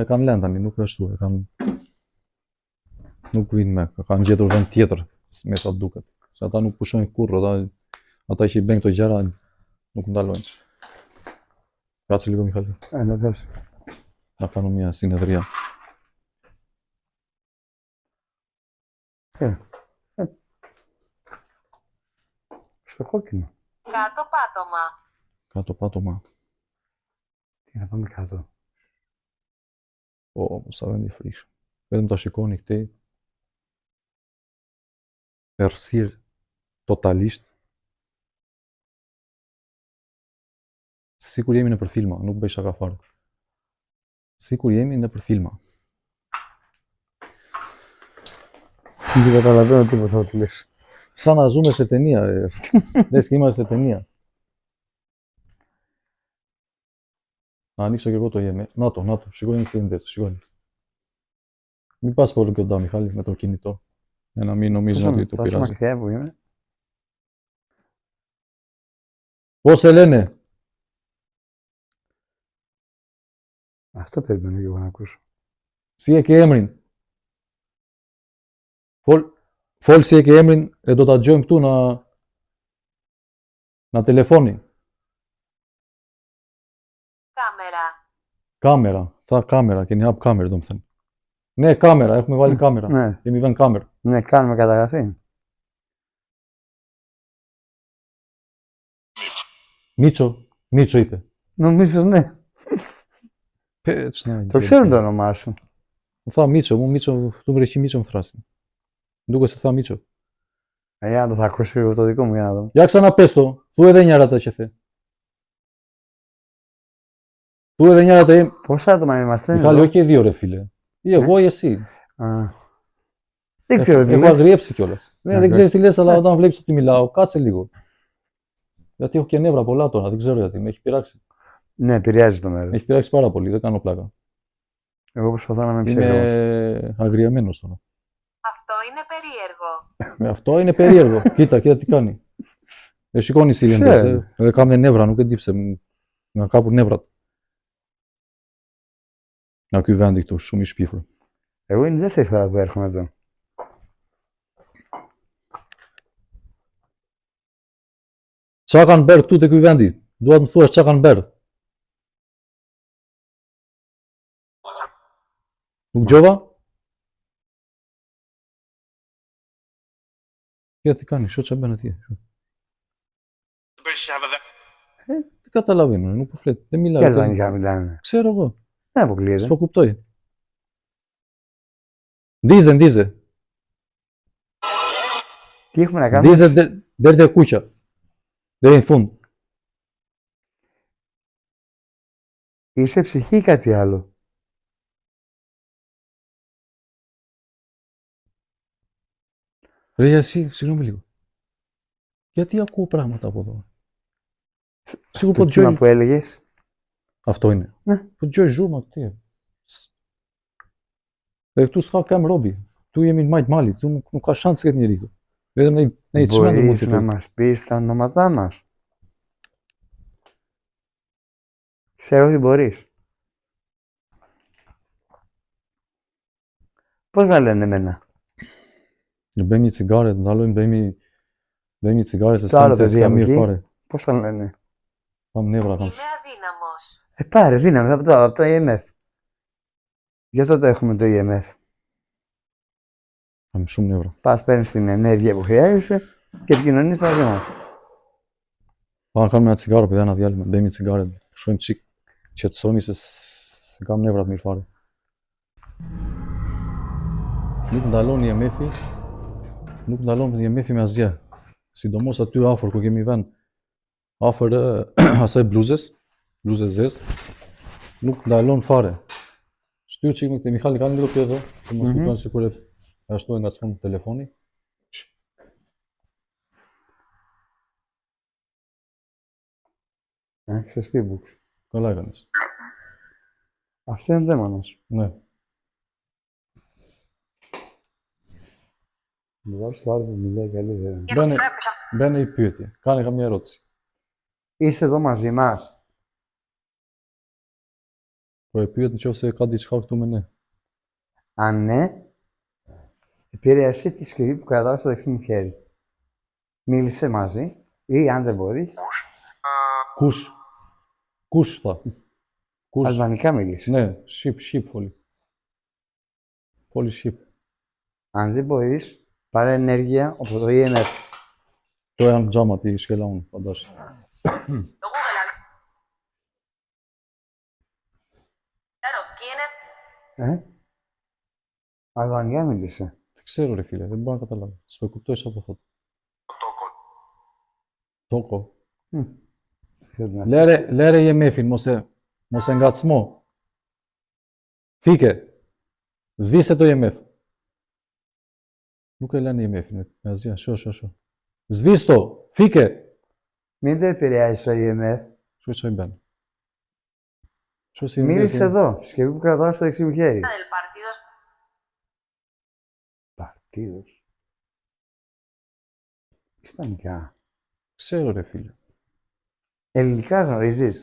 kanë lënë tani, nuk është ashtu, nuk vinë me, kanë gjetur vend tjetër, me sa duket. Se ata nuk pushojnë kurrë, ata që i bëjnë këto gjëra nuk ndalojnë. Grazie λίγο Μιχάλη. Ανεβές. Να κάνω μια συνεδρία. Στο κόκκινο. Κάτω πάτωμα. Κάτω πάτωμα. Τι να πάμε κάτω. Sa vendi frikshëm. Vetëm ta shikoni këtej. Errësirë totalisht. Sikur jemi nëpër filma, nuk bëj shaka fare. Sikur jemi nëpër filma. Δεν καταλαβαίνω τίποτα ό,τι λες. Σαν να ζούμε σε ταινία. Λες και είμαστε σε ταινία. Να ανοίξω και εγώ το IMF. Να το, σηκώνει τη σύνδεση, σηκώνει. Μην πας πολύ κοντά, Μιχάλη, με το κινητό. Για να μην νομίζουν ότι το Τόσο πειράζει. μακριά που είμαι. Πώς σε λένε? Αυτό περιμένω και εγώ να ακούσω. Sie και έμριν. Φόλ sie και έμριν εδώ τα τζόιμ του να τηλεφώνει. Κάμερα. Κάμερα. Θα κάμερα και είναι app κάμερα το μθεν. Ναι, κάμερα. Έχουμε βάλει κάμερα. Ναι, Και μηδέν κάμερα. ναι, κάνουμε καταγραφή. Μίτσο. Μίτσο είπε. Νομίζω ναι. Έτσι, ναι. Το ξέρουν το όνομά σου. Θα Μίτσο. Μου Μίτσο. Του βρέχει Μίτσο μθράστη. Ντούκο σε θα Μίτσο. Για να το θα ακούσω εγώ το δικό μου για να δω. Για ξαναπες το. Του δεν νιάρατα είχε. Του δεν νιάρατα. Πόσα άτομα είμαστε, Μιχάλη, εδώ? όχι δύο ρε φίλε. Ή εγώ ή εσύ. Α. Δεν ξέρω τι Έχω λες. αγριέψει κιόλας. Ναι, δεν Εντάξει. ξέρεις τι λες, αλλά όταν βλέπεις ότι μιλάω, κάτσε λίγο. Γιατί έχω και νεύρα πολλά τώρα, δεν ξέρω γιατί. Με έχει πειράξει. Ναι, επηρεάζει το Με μέρος. έχει πειράξει πάρα πολύ, δεν κάνω πλάκα. Εγώ προσπαθώ να είμαι ψύχρεμος. Είμαι αγριεμένος τώρα. Αυτό είναι περίεργο. Με αυτό είναι περίεργο. Κοίτα τι κάνει. Σηκώνει σιλιέντες, Ξέρω. δεν κάνει νεύρα, και τύψε μου. Να κάπου νεύρα. Να κουβέντι του, σου μη σπίφρο. Εγώ είναι η δεύτερη φορά που έρχομαι εδώ. Τσάκαν μπέρ, τούτε κουβέντι. Δουά μου θούες τσάκαν μπέρ. Ουγγιόβα. Τι κάνει, σώτσα μπένα τι. Δεν καταλαβαίνω, είναι που φλέτ. Δεν Και μιλάω. αλβανικά μιλάνε. Ξέρω εγώ. Δεν αποκλείεται. Στο κουπτόι. Δίζε. Τι έχουμε να κάνουμε. Δίζε δέρτε κούχια. Δεν είναι φουν. Είσαι ψυχή ή κάτι άλλο. Ρε εσύ, συγγνώμη λίγο. Γιατί ακούω πράγματα από εδώ. Σίγουρα Το πω κύμα Τζόι. που έλεγες. Αυτό είναι. Ναι. Πω Τζόι ζούμε, τι. Tu s'ha kam robi. Tu jemi në majtë malit, tu nuk ka shanse këtë njeriu. Vetëm ne i çmendur mund Μπορείς të να jetojmë. μας πεις τα ονόματά μας. Ξέρω ότι μπορείς. Πώς με λένε εμένα. Ne bëjmë një cigare, ndalojmë bëjmë një cigare se Το άλλο s'jam παιδί από mirë εκεί. fare. Πώς το λένε. Kam nevra, kam. Είμαι αδύναμος. Πάρε δύναμη από το IMF. Γι' αυτό το έχουμε το IMF. Kam shumë nevra. Πας παίρνεις την ενέργεια που χρειάζεσαι και επικοινωνείς μαζί μας. Pa kam një cigare, për janë djalë, bëjmë një cigare, shojmë çik, qetësohemi se kam nevra të mirë fare. Nuk ndalon IMF-i, nuk ndalon IMF-i me asgjë. Sidomos aty afër ku kemi vend, afër asaj bluzës zezë, nuk ndalon fare. Shtyr çik me këtë Mihali kanë ndërtu edhe, të mos kupton sikur e ashtu e ngacmon telefoni. Σε speedbook. Καλά έκανες. Αυτό είναι δαίμονας. Ναι. Μου βάζεις το άλλο που μιλάει καλύτερα. Μπαίνε η pyetje. Κάνε καμιά ερώτηση. Είσαι εδώ μαζί μας. Po e pyet nëse ka diçka këtu me ne. Αν ναι, επηρέασε τη συσκευή που κρατάω στο δεξί μου χέρι. Μίλησε μαζί ή αν δεν μπορείς, Kush tha? Kush? αλβανικά μίλησε. Ναι, ship foli. Foli ship. Αν δεν μπορείς, πάρε ενέργεια από το IMF. To janë xhamat i shkela unë, pa dash. Το Google. Ξέρω, ποιοι είναι. Αλβανικά μίλησε. Δεν ξέρω ρε φίλε, δεν μπορώ να καταλάβω. Στο κουπτό από αυτό. Toko. Lere IMF-in, mos e ngacmo. Fike. Zvise το IMF. Nuk e lën IMF-in me asgjë, sho. Zvis to, fike. Μην το επηρεάζει το IMF. Shu çaj bën. Shu si Μίλησε εδώ, συσκευή που κρατάω στο δεξί μου χέρι. Del partidos. Παρτίδος. Ισπανικά. Ξέρω ρε φίλε. Ελληνικά γνωρίζεις?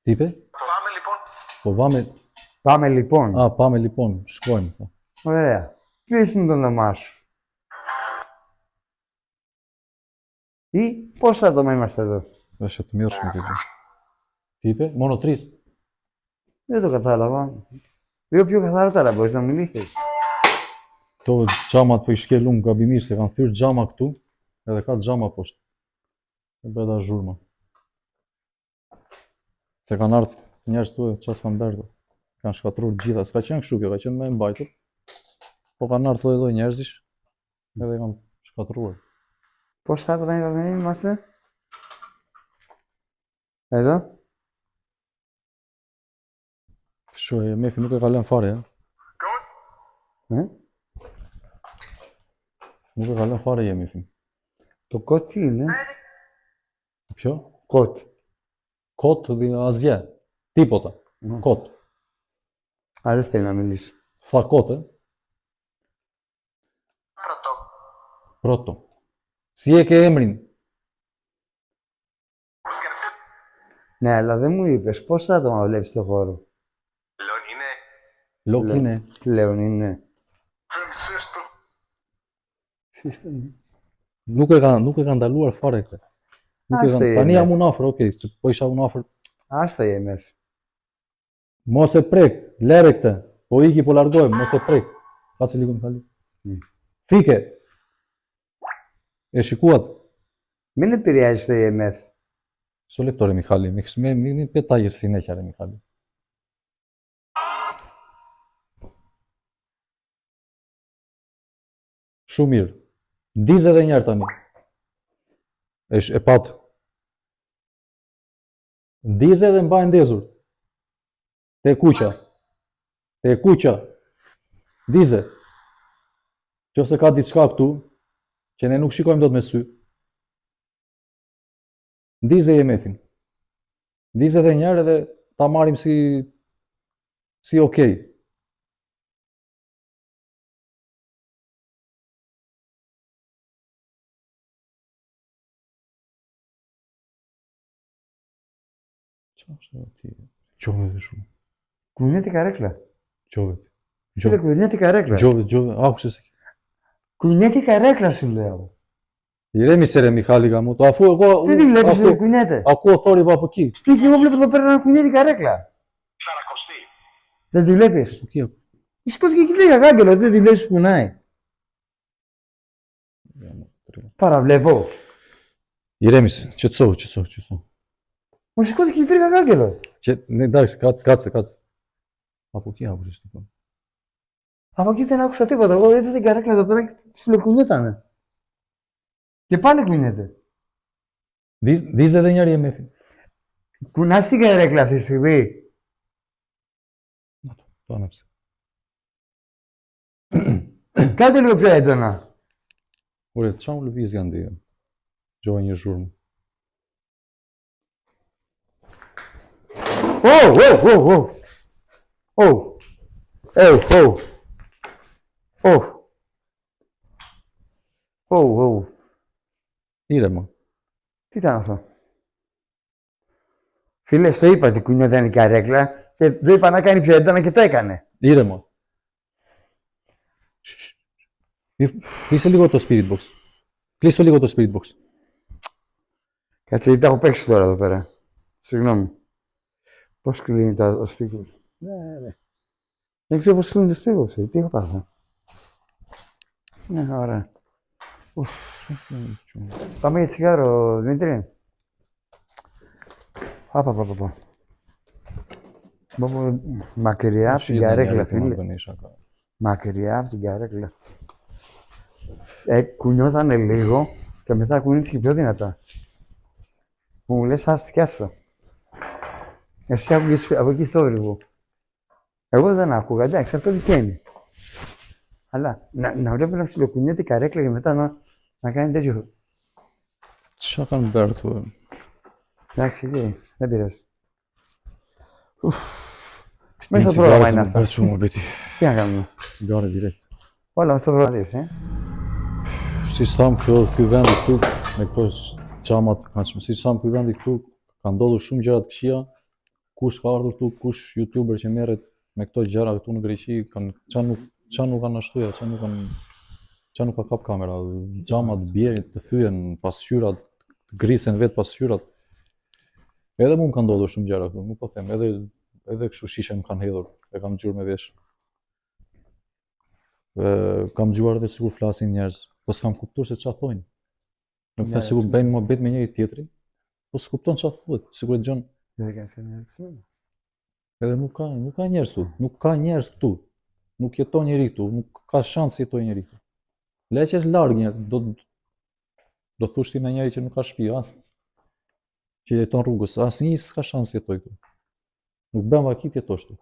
Τι είπε? Πάμε λοιπόν. Φοβάμαι. Πάμε λοιπόν. Α, πάμε λοιπόν. Shkojmë. Tha. Ωραία. Ποιος είναι το όνομά σου? Ή πόσα άτομα είμαστε εδώ? Është të mirëshme këtë. Τι είπε? Μόνο 3. Δεν το κατάλαβα. Λίγο πιο καθαρότερα μπορείς να μιλήσεις. Këto xhamat po i shkelun gabimisht, se kanë thyrë xhama këtu, edhe ka xhama poshtë. E bëta zhurma. Se kanë ardhur njerëz këtu, çfarë kanë bërë? Kanë shkatruar gjitha, s'ka qenë kështu kjo, ka qenë më e mbajtur. Po kanë ardhur lloj-lloj njerëzish, edhe kanë shkatruar. Πόσα άτομα είμαστε? Εδώ. Kështu e mefi nuk e ka lënë fare, nuk e ka lënë fare mefi. Το κότ τι είναι? Ποιο? Κότ. Kot dhe asgjë. Τίποτα. Kot. Α, δεν θέλει να μιλήσει. Tha kot, Πρώτο. Πρώτο. Si e ke emrin? Ναι, αλλά δεν μου είπες πόσα άτομα βλέπεις στο χώρο. Λόν είναι. Lok είναι. Πλέον είναι. Φρανσίστο. Σύστημα. Nuk e ka ndaluar fare këtë. Nuk e Ashtë kanë. e Tani jemi. jam unë afër, okay, se po isha unë afër. Άστα η ΕΜΕΦ. Mos e prek, lere këtë. Po iki po largojmë, mos e prek. Pa që likëm kali. Fike. E shikuat. Μην επηρεάζεις το ΕΜΕΦ. Στο λεπτό ρε Μιχάλη, μην πετάγεις συνέχεια ρε Μιχάλη. Shumë mirë. Ndiz edhe njerë tani. E patë. Ndiz edhe mbaj ndezur. Te kuqa. Te kuqa. Ndize. Qose ka diçka këtu, që ne nuk shikojmë dot me sy. Ndize IMF-in. Ndize edhe njerë edhe ta marim si okej. Gjove dhe shumë. Κουνιέται η καρέκλα. Gjove. Φίλε, κουνιέται η καρέκλα. Gjove. Άκουσες εκεί. Κουνιέται η καρέκλα σου λέω. Ηρέμησε ρε Μιχάλη γαμώ το, αφού εγώ... Δεν τη βλέπεις, δεν κουνιέται. Ακούω θόρυβο από εκεί. Και εγώ βλέπω εδώ πέρα να κουνιέται η καρέκλα. Σαρακοστή. Δεν τη βλέπεις. Από εκεί. Σηκώθηκε και λέει αγάγγελο, δεν τη βλέπεις που κουνάει. Παραβλέπω. Ηρέμησε. Qetësohu. Μου σηκώθηκε και τρίγα αγάγγελο. Ναι, εντάξει, κάτσε. Από εκεί άκουσες λοιπόν. Από εκεί δεν άκουσα τίποτα. Εγώ είδα την καρέκλα εδώ πέρα και ψιλοκουνιότανε. Και πάλι κουνιέται. Δίζε δεν νιάρει εμέφη. Κουνάς την καρέκλα αυτή τη στιγμή. Το άναψε. Κάντε λίγο πιο έντονα. Ωραία, qa u lëviz janë dhe gjoj një zhurmë. Ήρεμα. Τι ήταν αυτό. Φίλε, στο είπα ότι κουνιόταν η καρέκλα και του είπα να κάνει πιο έντονα και το έκανε. Ήρεμα. Κλείσε λίγο το spirit box. Κλείσε λίγο το spirit box. Κάτσε, γιατί τα έχω παίξει τώρα εδώ πέρα. Συγγνώμη. Πώς κλείνει το spirit box. Ναι. Δεν ξέρω πώς κλείνει το spirit box. Τι έχω πάθει. Ναι, ωραία. Πάμε για τσιγάρο, Δημήτρη. Παπα. Μακριά από την καρέκλα, φίλε. Μακριά από την καρέκλα. Κουνιότανε λίγο και μετά κουνήθηκε πιο δυνατά. Που μου λες, άστιάσα. Εσύ άκουγες από εκεί θόρυβο. Εγώ δεν άκουγα, εντάξει, αυτό τυχαίνει. Αλλά να βλέπει να ψιλοκουνιέται η καρέκλα και μετά να κάνει τέτοιο. Qa kanë bërë këtu? Εντάξει, δεν πειράζει. Μέσα στο πρόγραμμα είναι αυτά. Τι να κάνουμε. Cigare direkt. Όλα μέσα στο πρόγραμμα της, Si s'thamë ky vendi këtu me këto xhamat, si sa ky vendi këtu ka ndodhur shumë gjëra të këqija. Kush ka ardhur këtu, kush youtuber që merret me këto gjëra këtu në Greqi, çan nuk kanë ashtuja, çan nuk ka kap kamera, xhamat bjerin, të thyen pasqyrat, grisen vet pasqyrat. Edhe mua më ka ndodhur shumë gjëra këtu, nuk po them, edhe kështu shishe më kanë hedhur, e kam dëgjuar me vesh. Kam dëgjuar edhe sikur flasin njerëz, po s'kam kuptuar se çfarë thonë. Nuk thashë sikur bëjnë mohabet me njëri tjetrin, po s'kupton çfarë thuhet, sikur e dëgjon. Dhe ka se njerëzim. Edhe nuk ka njerëz këtu, nuk ka njerëz këtu. Nuk jeton njeri këtu, nuk ka shans të jetojë njeri këtu. Le që është larg njerëz, do thosh ti në njëri që nuk ka shtëpi, as që jeton rrugës, asnjë s'ka shans të jetojë këtu. Nuk bën vakit jetosh këtu.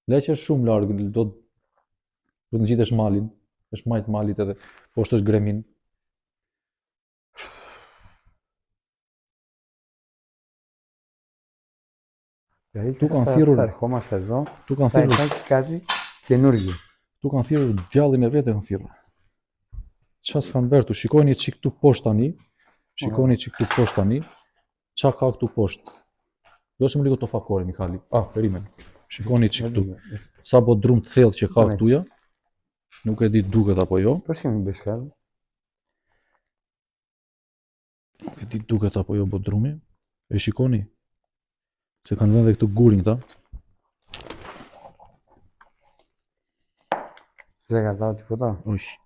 Le që është shumë larg, do të ngjitesh malin, është majt malit edhe poshtë është gremin. Tu kanë thirrur- ερχόμαστε εδώ, Tu kanë θα thirrur, υπάρχει κάτι καινούργιο. tu kanë thirrur djallin e vet e kanë thirrur. Çfarë s'kan bërë tu? Shikoni çik këtu poshtë tani. Shikoni çik këtu poshtë tani. Çfarë ka këtu poshtë? Jo se më ligo to fakore Mikali. Perimen. Shikoni çik këtu. Sa bodrum të thellë që ka Koneç. këtuja. Nuk e di duket apo jo. Πώς και μην πεις κάτι. Nuk e di duket apo jo bodrumi. E shikoni. Se kanë vënë edhe këtu gurin këta. Δεν κατάλαβα τίποτα. Όχι.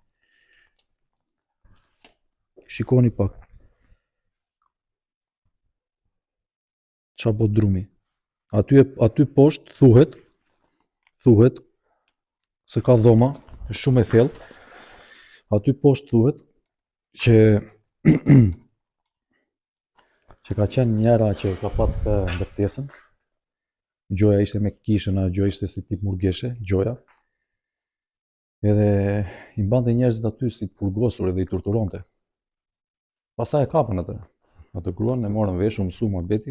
Shikoni pak. Qa bodrumi. Aty poshtë thuhet se ka dhoma, është shumë e thellë. Aty poshtë thuhet që që ka qenë njëra që ka patë ndërtesën. Gjoja ishte me kishën, a gjoja ishte si tip murgeshe, gjoja. Edhe i mbante njerëzit aty si të purgosur edhe i torturonte. Pastaj e kapën atë gruan, e morën vesh, u mësu muhabeti.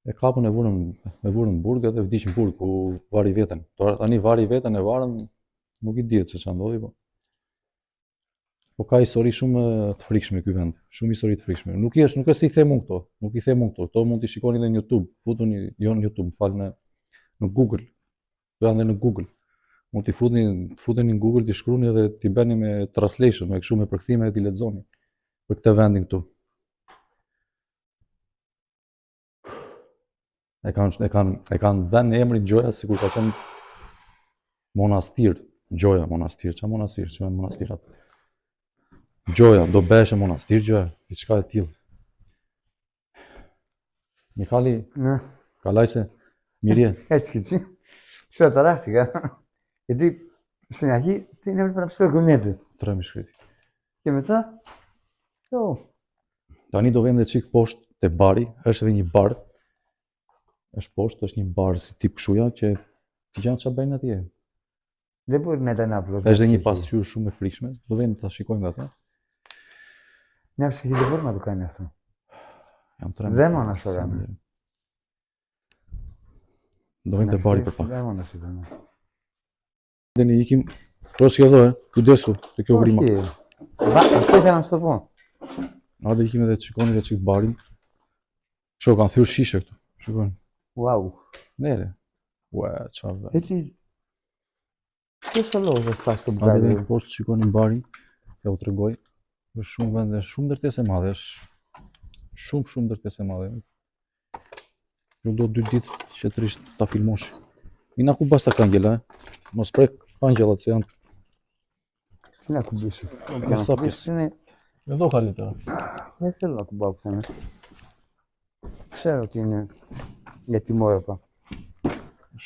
E kapën, e vurën në burg edhe vdiq në burg ku vari veten. Tani vari veten e varën, nuk i dihet se ç'a ndodhi, po ka histori shumë të frikshme ky vend, shumë histori të frikshme. Nuk është si i them unë këto, nuk i them unë këto. Këto mund t'i shikoni edhe në YouTube, futuni, jo në YouTube, më fal, në Google. Janë edhe në Google. Mund t'i futeni në Google, t'i shkruani edhe t'i bëni me translation, me kështu me përkthime dhe t'i lexoni për këtë vendin këtu. E kanë vënë emrin Gjoja sikur ka qenë monastir. Gjoja, monastir, ç'a monastir, ç'a monastirat. Gjoja, do bëhesh monastir Gjoja, diçka e tillë. Mikali, Ναι. καλά είσαι, Μυρία. Έτσι και έτσι. Ψιλοταράχτηκα. Γιατί στην αρχή την έβλεπα να ψιλοκουνιέται. Tremi shkreti. Και μετά. Tani do vëmë dhe çik poshtë te bari, është edhe një bar. Është poshtë, është një bar si tip kshuja që ti janë ç'a bëjnë atje. Δεν μπορεί να ήταν απλό. Është dhe një pasqyrë shumë e frikshme. Do vëmë ta shikojmë atë. Μια ψυχή δεν μπορεί να το κάνει αυτό. Jam trem. Δεν μόνος το έκανε. Do vëmë te bari për pak. Δεν μόνος ήταν. Deni ikim. Prosi εδώ, kujdesu te kjo vrima. Όχι. Αυτό ήθελα να σου το πω. Hajde ikim edhe të shikoni edhe çik barin. Kështu kanë thyrë shishe këtu. Shikoni. Wow. Nere. Ua, çfarë. Έτσι. Ποιος ο λόγος να στάσει στον Hajde μπουκάλι. me poshtë shikoni barin. Ja u tregoj. Është shumë vende, shumë ndërtesë e madhe, është shumë ndërtesë e madhe. Nuk do 2 ditë qetërisht ta filmosh. Mina ku basta kangjela, mos prek kangjellat se janë. Τι να κουμπίσω. Μα Για να σάπια. κουμπίσεις είναι. Εδώ καλύτερα. Δεν θέλω να κουμπάω πουθενά. Ξέρω ότι είναι για τιμόρροπα.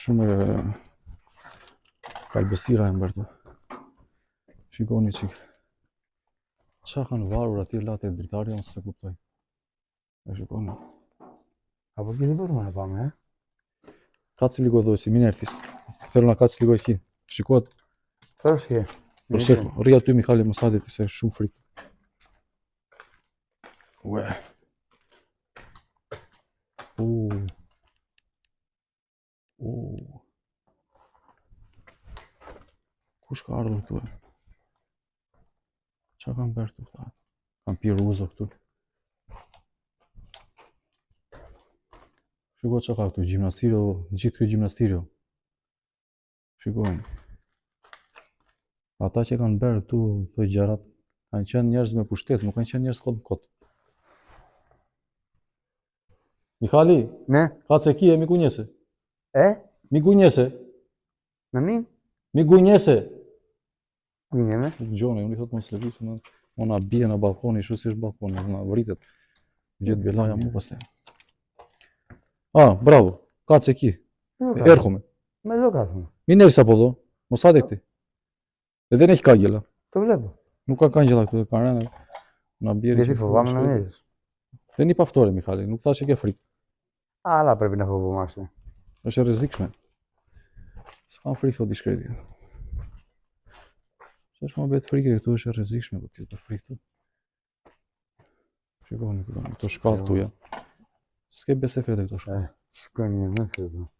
Shumë kalbësira e mbërtu. Shikoni çik. Qa kanë varur atje latë e dritarja, unë se kuptoj. E shikoni. Από εκεί δεν μπορούμε να πάμε, Kaci λίγο εδώ εσύ, μην έρθεις. Θέλω να κάτσεις λίγο εκεί. Shikohet, Πρόσεχε. προσέχω. Rri aty Mihali mos hajde ti se është shumë frikë. Ue. Kush ka ardhur këtu? Qa kanë bërë këtu? Kanë pirë uzo këtu. Shiko që ka këtu, gjimnastirio, gjithë kjo gjimnastirio. Shikojnë. Ata që kanë berë këtu të gjarat, kanë qenë njerëz me pushtet, nuk kanë qenë njerëz kot në kot. Mihali, Ναι. ka ce kije, mi kunjese. Mi kunjese, Να μην. mi kunjese. Γινέμε. Nuk gjone, unë i thotë mos lëvisë, ona bie në balkoni, shu si është balkoni, na vritet. Gjetë belaja mu pastaj. Bravo, ka ce ki. Έρχομαι. Με εδώ κάθομαι. Μην έρθεις από εδώ, μος άδεκτη. Δεν έχει κάγκελα. Το βλέπω. Nuk ka κάγκελα këtu, ka rënë na bjerë. Γιατί φοβάμαι να μην έρθεις. Δεν είπα αυτό ρε Μιχάλη, nuk thashe ke frikë. Αλλά πρέπει να φοβόμαστε. Është e rrezikshme. S'ka frikë thot i shkreti. S'është më bëhet frikë këtu, është e rrezikshme po ti për frikë. Shikoni këtu, këto shkallë këtu ja. S'ke besefete këto shkallë. Σηκώνει μια μέθη εδώ.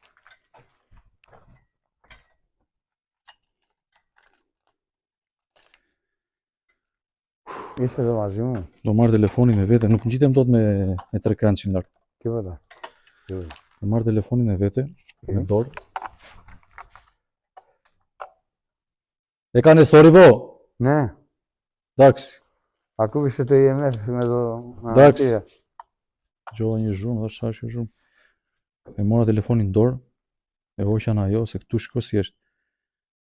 Είσαι εδώ μαζί μου. Do marr telefonin me vete, nuk ngjitem dot me trekëndçin lart. Τίποτα. Do marr telefonin me vete, me dorë. E kanë storivo? Ναι. Εντάξει. Ακούμπησε το EMF με το Εντάξει. αναπτήρα. Gjova një zhurmë, thash sa është zhurmë. E mora telefonin dorë, e hoqa në ajo, se këtu shko si është.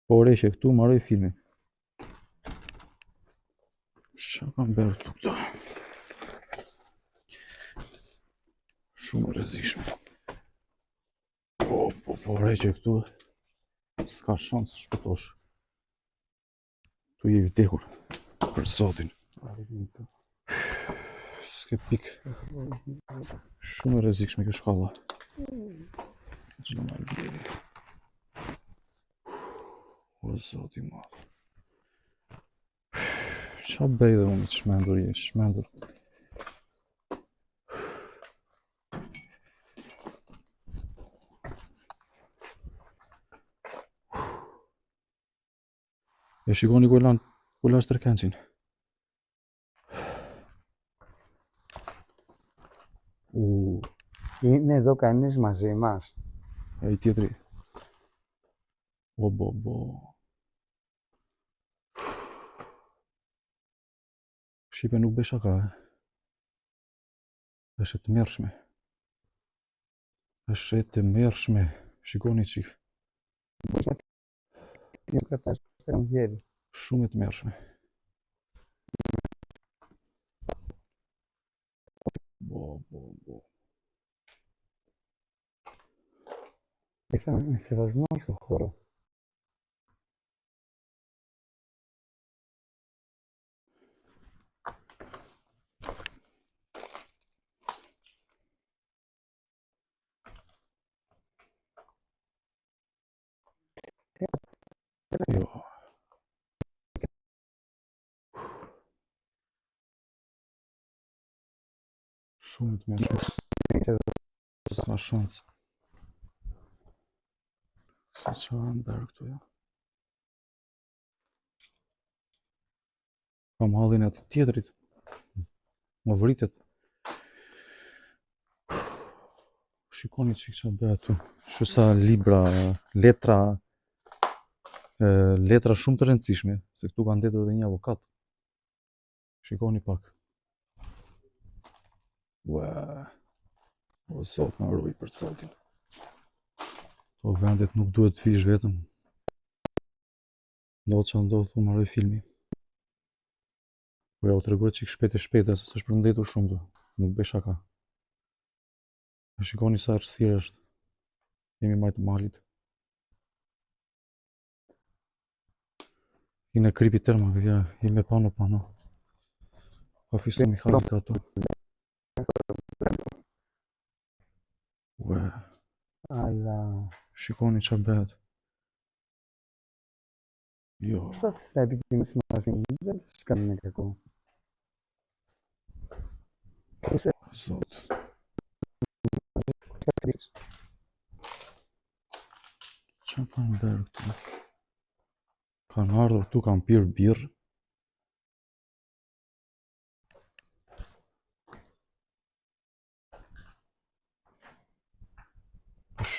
Po oreqe këtu, marroj filmin. Qa kam bërë këtu? Shumë rrezikshme. Po oreqe këtu, s'ka shansë shpëtosh. Tu je vdekur, për zotin. S'ke pikë. Shumë e rrezikshme kjo shkalla. Çdo më bie. O zoti i madh. Qa bëj dhe unë të shmendur je, shmendur. E shikoni ku lan stërkencin. Είναι εδώ κανείς μαζί μας. Ai tjetri. Bo. Shqipe nuk bëj shaka, Është e tmerrshme. Është e tmerrshme. Shikoni çik. Είναι κατάσταση στο χέρι. Shumë e tmerrshme. Bo. Είχαμε σεβασμό στον χώρο. Jo. Shumë të mërshme. S'ka shansë. Se qa në berë këtu, ja. Kam hallin e të tjetërit. Më vritet. Shikoni që qa bëhe tu. Shusa libra, letra shumë të rëndësishme, se këtu ka ndetur edhe një avokat. Shikoni pak. O zot na ruaj për zotin. Po vendet nuk duhet të fish vetëm. Ndodh që ndodh, u marroj filmi. Po ja u tregoj çik shpejt e shpejt, se s'është përndetur shumë do. Nuk bëj shaka. E shikoni sa errësirë është. Jemi majtë malit. I në kripi tërma, ja, i me pano. Ka fistu Mihali ka tu. Αλλά Shikoni qa bëhet. Jo. προσπάθησες να επικοινωνήσεις μαζί μου. Δεν θα σας κάνει κακό. Zot. Qa kanë bërë këtu? Kanë ardhur këtu, kanë pirë birë.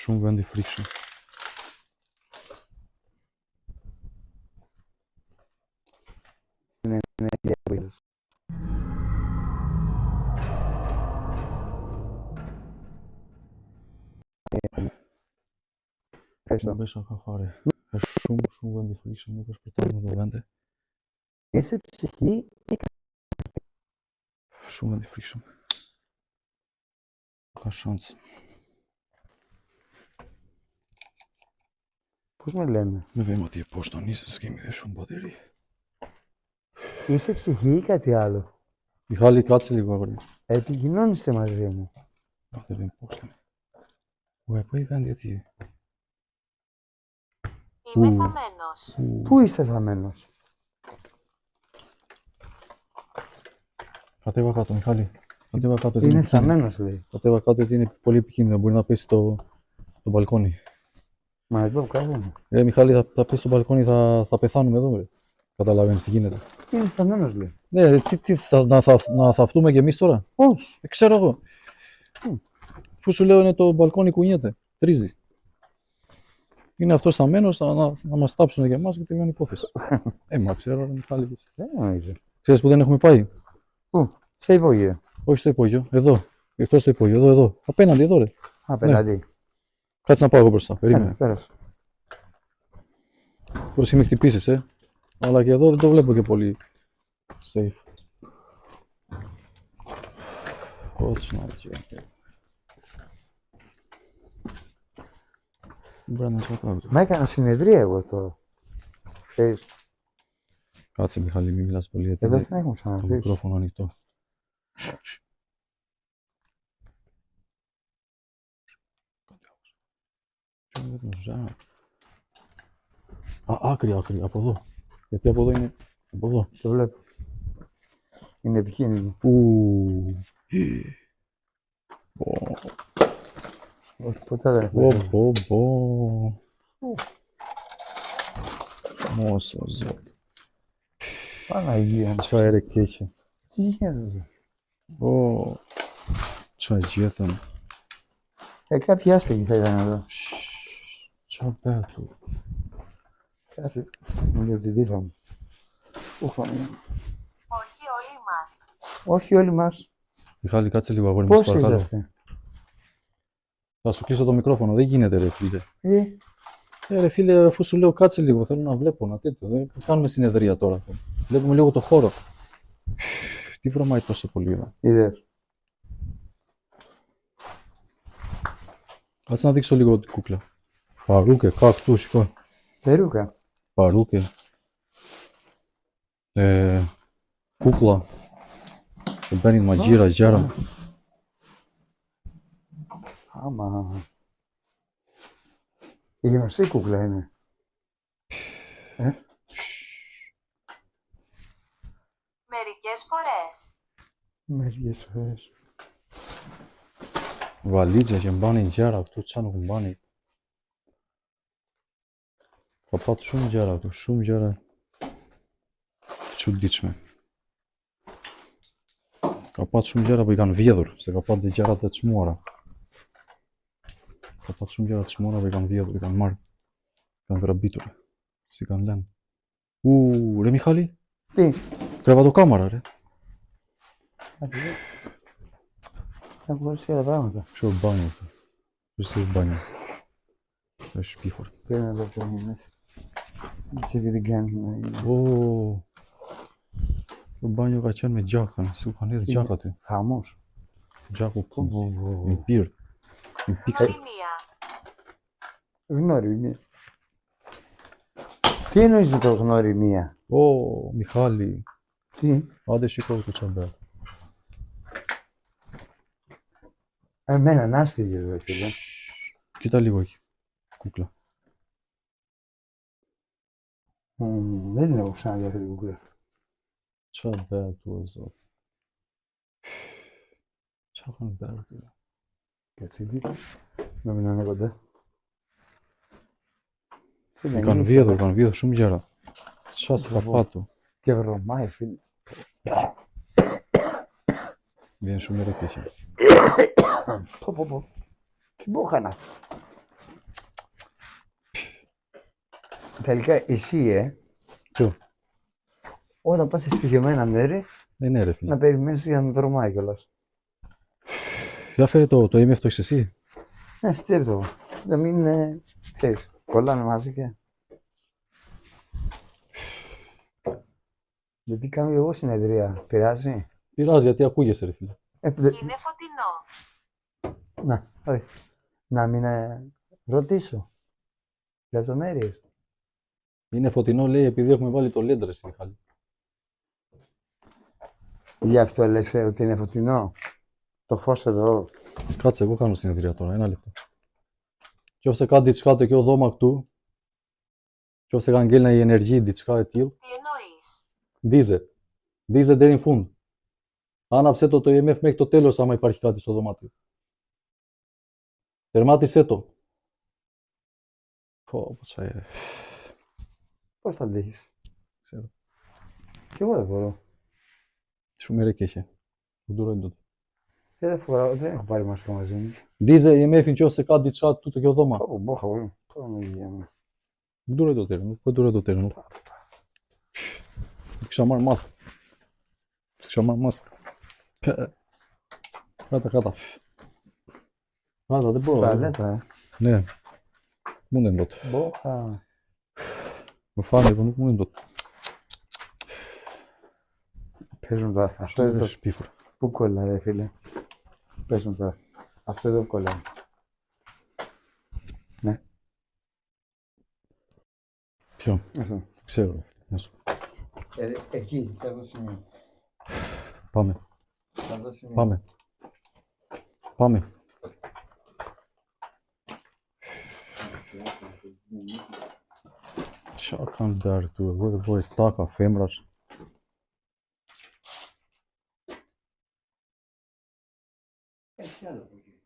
Shumë vend i frikshëm. Ευχαριστώ. Nuk besha ka fare. Është shumë vend i frikshëm, nuk është për të ardhur në vende. Είσαι ψυχή ή Shumë vend i frikshëm. Ka shans. πώς με λένε. Me vem atje poshtë tani se s'kemi dhe shumë bateri. Είσαι ψυχή ή κάτι άλλο. Mihali, kace λίγο αγόρι μου. Επικοινώνησε μαζί μου. Δεν vem poshtë tani. Ue, po i vendi atje. Είμαι Ου. χαμένος. Πού είσαι θαμμένος. Κατέβα κάτω, Μιχάλη. Κατέβα κάτω. ότι Είναι επικίνδυνο. θαμμένος λέει. Κατέβα κάτω γιατί είναι πολύ επικίνδυνο. Μπορεί να πέσει το μπαλκόνι. Μα εδώ κάθομαι. Μιχάλη, θα πέσει το μπαλκόνι, θα πεθάνουμε εδώ. Ρε. Καταλαβαίνεις τι γίνεται. Είναι θαμμένος λέει. Ναι, να θαυτούμε κι εμείς τώρα. Όχι. Ξέρω εγώ. Αφού σου λέω είναι το μπαλκόνι κουνιέται. Τρίζει. Είναι αυτός θαμμένος να μας θάψουν για εμάς και τελειώνει η υπόθεση. Μα ξέρω, ρε Μιχάλη. Δεν νομίζω. Ξέρεις που δεν έχουμε πάει. Πού. Στο υπόγειο. Όχι στο υπόγειο. Εδώ. Εκτός στο υπόγειο. Εδώ. Απέναντι εδώ, ρε. Απέναντι. Κάτσε να πάω εγώ μπροστά. Περίμενε. Έλα, πέρασε. Πώς με χτυπήσεις, Αλλά και εδώ δεν το βλέπω και πολύ safe. Κότσου να δει. Μπορεί να σου κάνω. Μα έκανα συνεδρία εγώ τώρα. Ξέρεις. Κάτσε Μιχάλη, μην μιλάς πολύ γιατί Εδώ είναι δεν έχουμε το ξαναδεί. μικρόφωνο ανοιχτό. Άκρη, από εδώ. Γιατί από εδώ είναι. Από εδώ. Το βλέπω. Είναι επικίνδυνο. Όχι, ποτέ δεν έχω. Μόσο ζω. Παναγία μου. Τσάιρε κέχε. Τι γίνεται. Τσαγέταν. Κάποιοι άστεγοι θα ήταν εδώ. Τσαπέτου. Κάτσε. Μου λέω την τύφα μου. Παναγία μου. Όχι όλοι μας. Όχι όλοι μας. Μιχάλη, κάτσε λίγο αγόρι μου, σε Πώς παρακαλώ. είσαστε. Θα σου κλείσω το μικρόφωνο, δεν γίνεται ρε φίλε. Ε, Ρε φίλε, αφού σου λέω κάτσε λίγο, θέλω να βλέπω, να τέτοιο. Δεν κάνουμε συνεδρία τώρα. Βλέπουμε λίγο το χώρο. Τι βρωμάει τόσο πολύ εδώ. είδες. Κάτσε να δείξω λίγο την κούκλα. Παρούκε, κактού, σηκώ. Περούκα. Παρούκε. Κούκλα. Μπαίνει μαγείρα, γιάρα. Άμα. Η γνωστή κούκλα είναι. Μερικές φορές. Μερικές φορές. Βαλίτσα και μπάνει γιάρα, αυτό τσάνο κουμπάνει. Kapat shumë gjëra këtu, shumë gjëra të çuditshme. Ka pat shumë gjëra po i kanë vjedhur, se ka pat dhe gjëra të çmuara. Ka pat shumë gjëra të çmuara po i kanë vjedhur, i kanë marrë, kanë grabitur, si kanë lënë. Ρε Μιχάλη, Τι. κρεβατοκάμαρα ρε. Κάτσε εδώ. Έχω βάλει τα πράγματα. Ποιο μπάνιο αυτό. Ποιος θες μπάνιο. Έχει πίφορ. Πρέπει να το περιμένεις. Στην τσέπη την κάνει να είναι. Το μπάνιο ka qenë me gjakën, si u kanë hedhë gjak aty. Χαμός. Gjaku me pirë, me pikse. Σημεία. Γνώριμια. Τι εννοείς με το γνώριμια. Μιχάλη, Τι. άντε σηκώ το τσαμπέ. Εμένα να έρθει εδώ φίλε. Κοίτα λίγο εκεί, κούκλα. Δεν την έχω ξαναδεί αυτή την κουκλά. Τσαμπέ του εδώ. Τσαμπέ του. Κάτσε τι. Πρέπει να είναι κοντά. Kanë vjedhur shumë gjëra. Çfarë s'ka patur. Και βρωμάει φίλε. Vjen shumë e keqe. Πω. Τι μου έκανα. Τελικά εσύ, Ποιο? όταν πας σε στοιχειωμένα μέρη, Ναι, ρε φίλε. να περιμένεις για να δρομάει κιόλας. Για φέρε το IMF, το έχεις εσύ. Ναι, στη τσέπη το. Να μην, ξέρεις, κολλάνε μαζί και... Γιατί κάνω και εγώ συνεδρία, πειράζει. Πειράζει, γιατί ακούγεσαι, ρε φίλε. Είναι φωτεινό. Να, ορίστε. Να μην ρωτήσω. Λεπτομέρειες. Είναι φωτεινό, λέει, επειδή έχουμε βάλει το LED, ρε εσύ, Μιχάλη. Γι' αυτό λες ότι είναι φωτεινό. Το φως εδώ. Κάτσε, εγώ κάνω συνεδρία τώρα, ένα λεπτό. Και ose ka diçka te kjo dhoma këtu, që ose ka ngel në energji, diçka e tillë, Τι εννοείς? Dize deri në fund. Anapse to IMF me këto telur sa më υπάρχει κάτι στο δωμάτιο. Τερμάτισε το. Πω, çaj ρε. Πώς θα αντέχεις. Ξέρω. Κι εγώ δεν μπορώ. Shumë herë keqe. U durojnë dot. Δεν έχω πάρει μάσκα μαζί μου. Dize IMF-in që ose ka diçka këtu te kjo dhoma. Πω, μπόχα, εγώ. Πω με βγαίνω. Nuk duroj dot herë, nuk po duroj dot herë. Nuk kisha marrë maskë. Kisha marrë maskë. Kata. Δεν μπορώ. Τουαλέτα, Ναι. Μούντεν dot. Μπόχα. Më falni, po nuk mundem dot. Πες μου τώρα. Αυτό Është εδώ. shpifur. Πού κολλάει, ρε φίλε. Πες μου τώρα. Αυτό εδώ κολλάει. Ναι, Ποιο? αυτό. Ξέρω. Ρε. Να σου. Εκεί, σε αυτό το σημείο. Πάμε. Σε αυτό το σημείο. Πάμε. Qa kanë bërë këtu? E bëj taka femrash. Έχει άλλο από εκεί.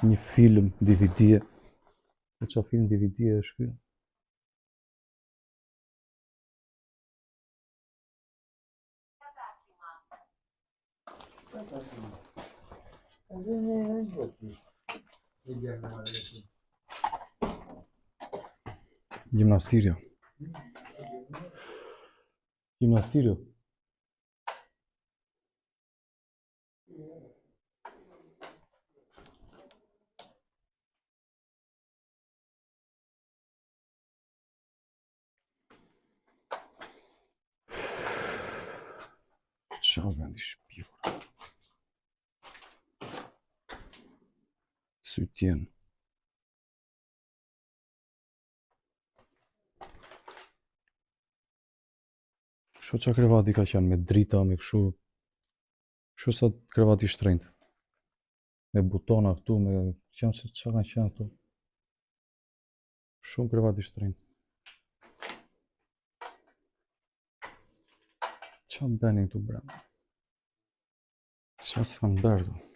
Një film DVD. E qa film DVD është ky? Κατάστημα. Δεν είναι ότι. Δεν κάνει να αρέσει. Gjimnastirio. Gjimnastirio. Qa vendi shpifur. Sytjen. Kështu qa krevati ka qenë me drita, me kështu. Kështu sa krevati shtrenjtë. Me butona këtu, me qenë se qa kanë qenë këtu. Shumë krevati shtrenjtë. Qa bënin këtu brenda? Qa s'kan bërë këtu?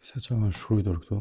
Se qa kanë shkrujtur këtu?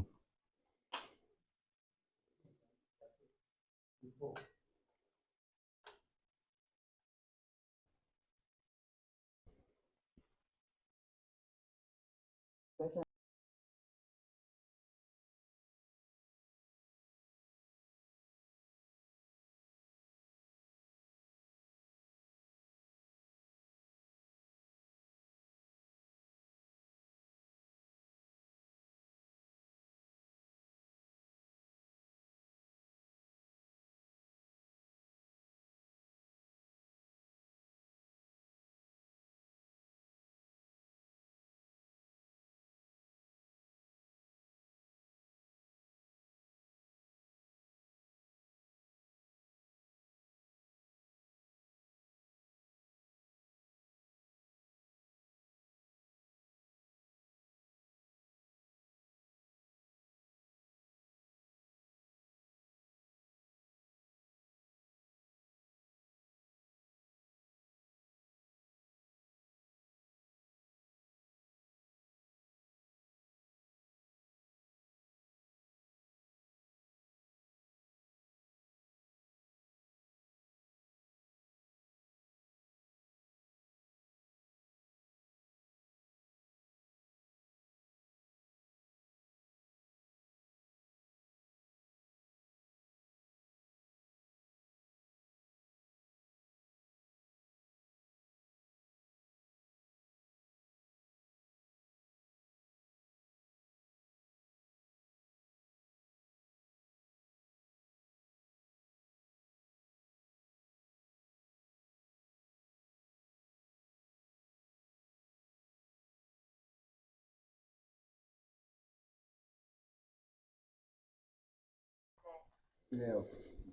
Λέω,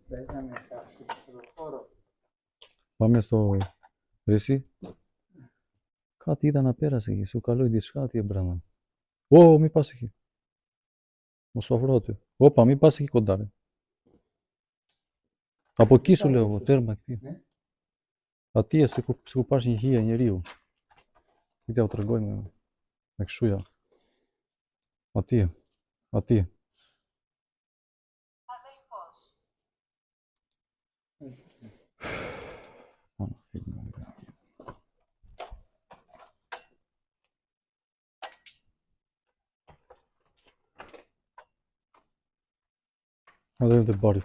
δεν θα με χάσει το χώρο. Πάμε στο... Ρε εσύ, κάτι είδα να πέρασε εκεί, σου καλό η δισκά, τι έμπραγμα. Ω, μη πας εκεί. Μου σου αυρώ του. Όπα, μη πας εκεί κοντά, ρε. Από εκεί σου λέω εγώ, τέρμα εκεί. Ναι. Ατία se ku pash një hije njeriu. I t'ja u tregoj me këshuja. Atje. Αδελφός. Άντε δεν πάρει.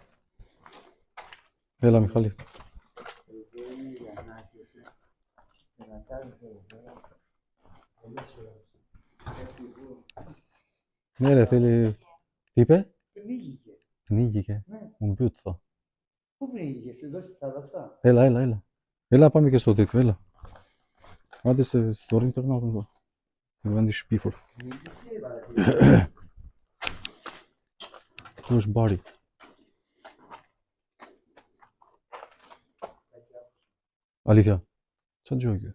Έλα Μιχάλη. Δεν είναι για ανάκριση. Για να κάνεις εδώ πέρα. Ναι ρε θέλει... Τι είπε? Πνίγηκε. Πνίγηκε. Ναι. Μου πει ότι θα. Πού πνίγηκες, εδώ στη θάλασσα? Έλα. Έλα πάμε και στο τέτοιο, έλα. Άντε στο ίντερνετ να δω. Δεν είναι σπίφορ. Πνίγηκε, βαρε. Του është bari. Αλήθεια. Qa gjoj kjo?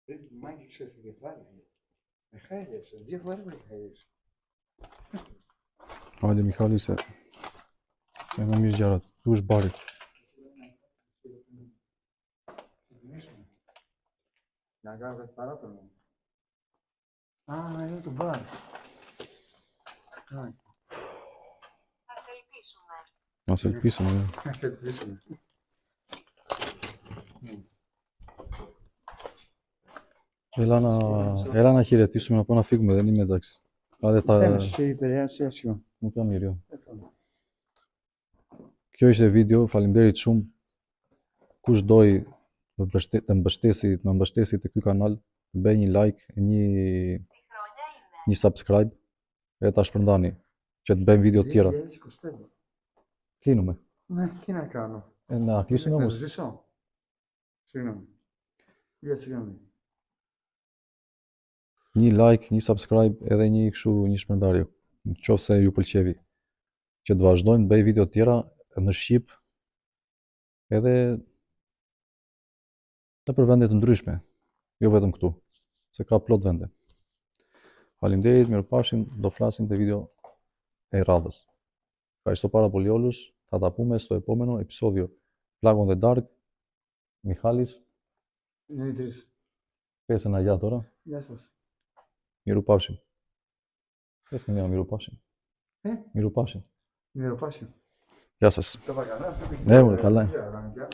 Πρέπει μ' άγγιξες το κεφάλι. Με χάιδεψε, 2 φορές με χάιδεψε. Hajde Mihali se me mirë gjarat. Tu është bari. Να κάνω κάτι παράπονο. Α, είναι το μπαρ. Μάλιστα. Θα σε ελπίσουμε. Να σε ελπίσουμε. Ναι. Να σε ελπίσουμε. Έλα να χαιρετήσουμε, να πω να φύγουμε, δεν είμαι εντάξει. Άντε Δεν τα... μας είχε επηρεάσει άσχημα. Μου kam mirë, jo. Kjo ishte video, faleminderit shumë. Kush doi të më mbështesi te ky kanal, bëj një like, Τι χρόνια είναι? një subscribe e ta shpërndani që të bëjmë video të tjera. 2025. Klinume. Ναι, τι να κάνω. Na klisune Να mos. σβήσω. Συγγνώμη. Για συγγνώμη. Një like, një subscribe edhe një kështu një shpërndarje. Nëse ju pëlqevi. Që të vazhdojmë të bëj video të tjera në shqip edhe nëpër vende të ndryshme, jo vetëm këtu, se ka plot vende. Faleminderit, mirupafshim, do flasim te video e radhës. Ευχαριστώ πάρα πολύ όλους. Θα τα πούμε στο επόμενο επεισόδιο. Flag on the Dark. Μιχάλης, Δημήτρης. πες ένα γεια τώρα. Γεια σας. Mirupafshim. Πες μια mirupafshim. Mirupafshim. Μοιροπάσιο. Γεια σας. Το είπα καλά. Ναι, καλά. Γεια.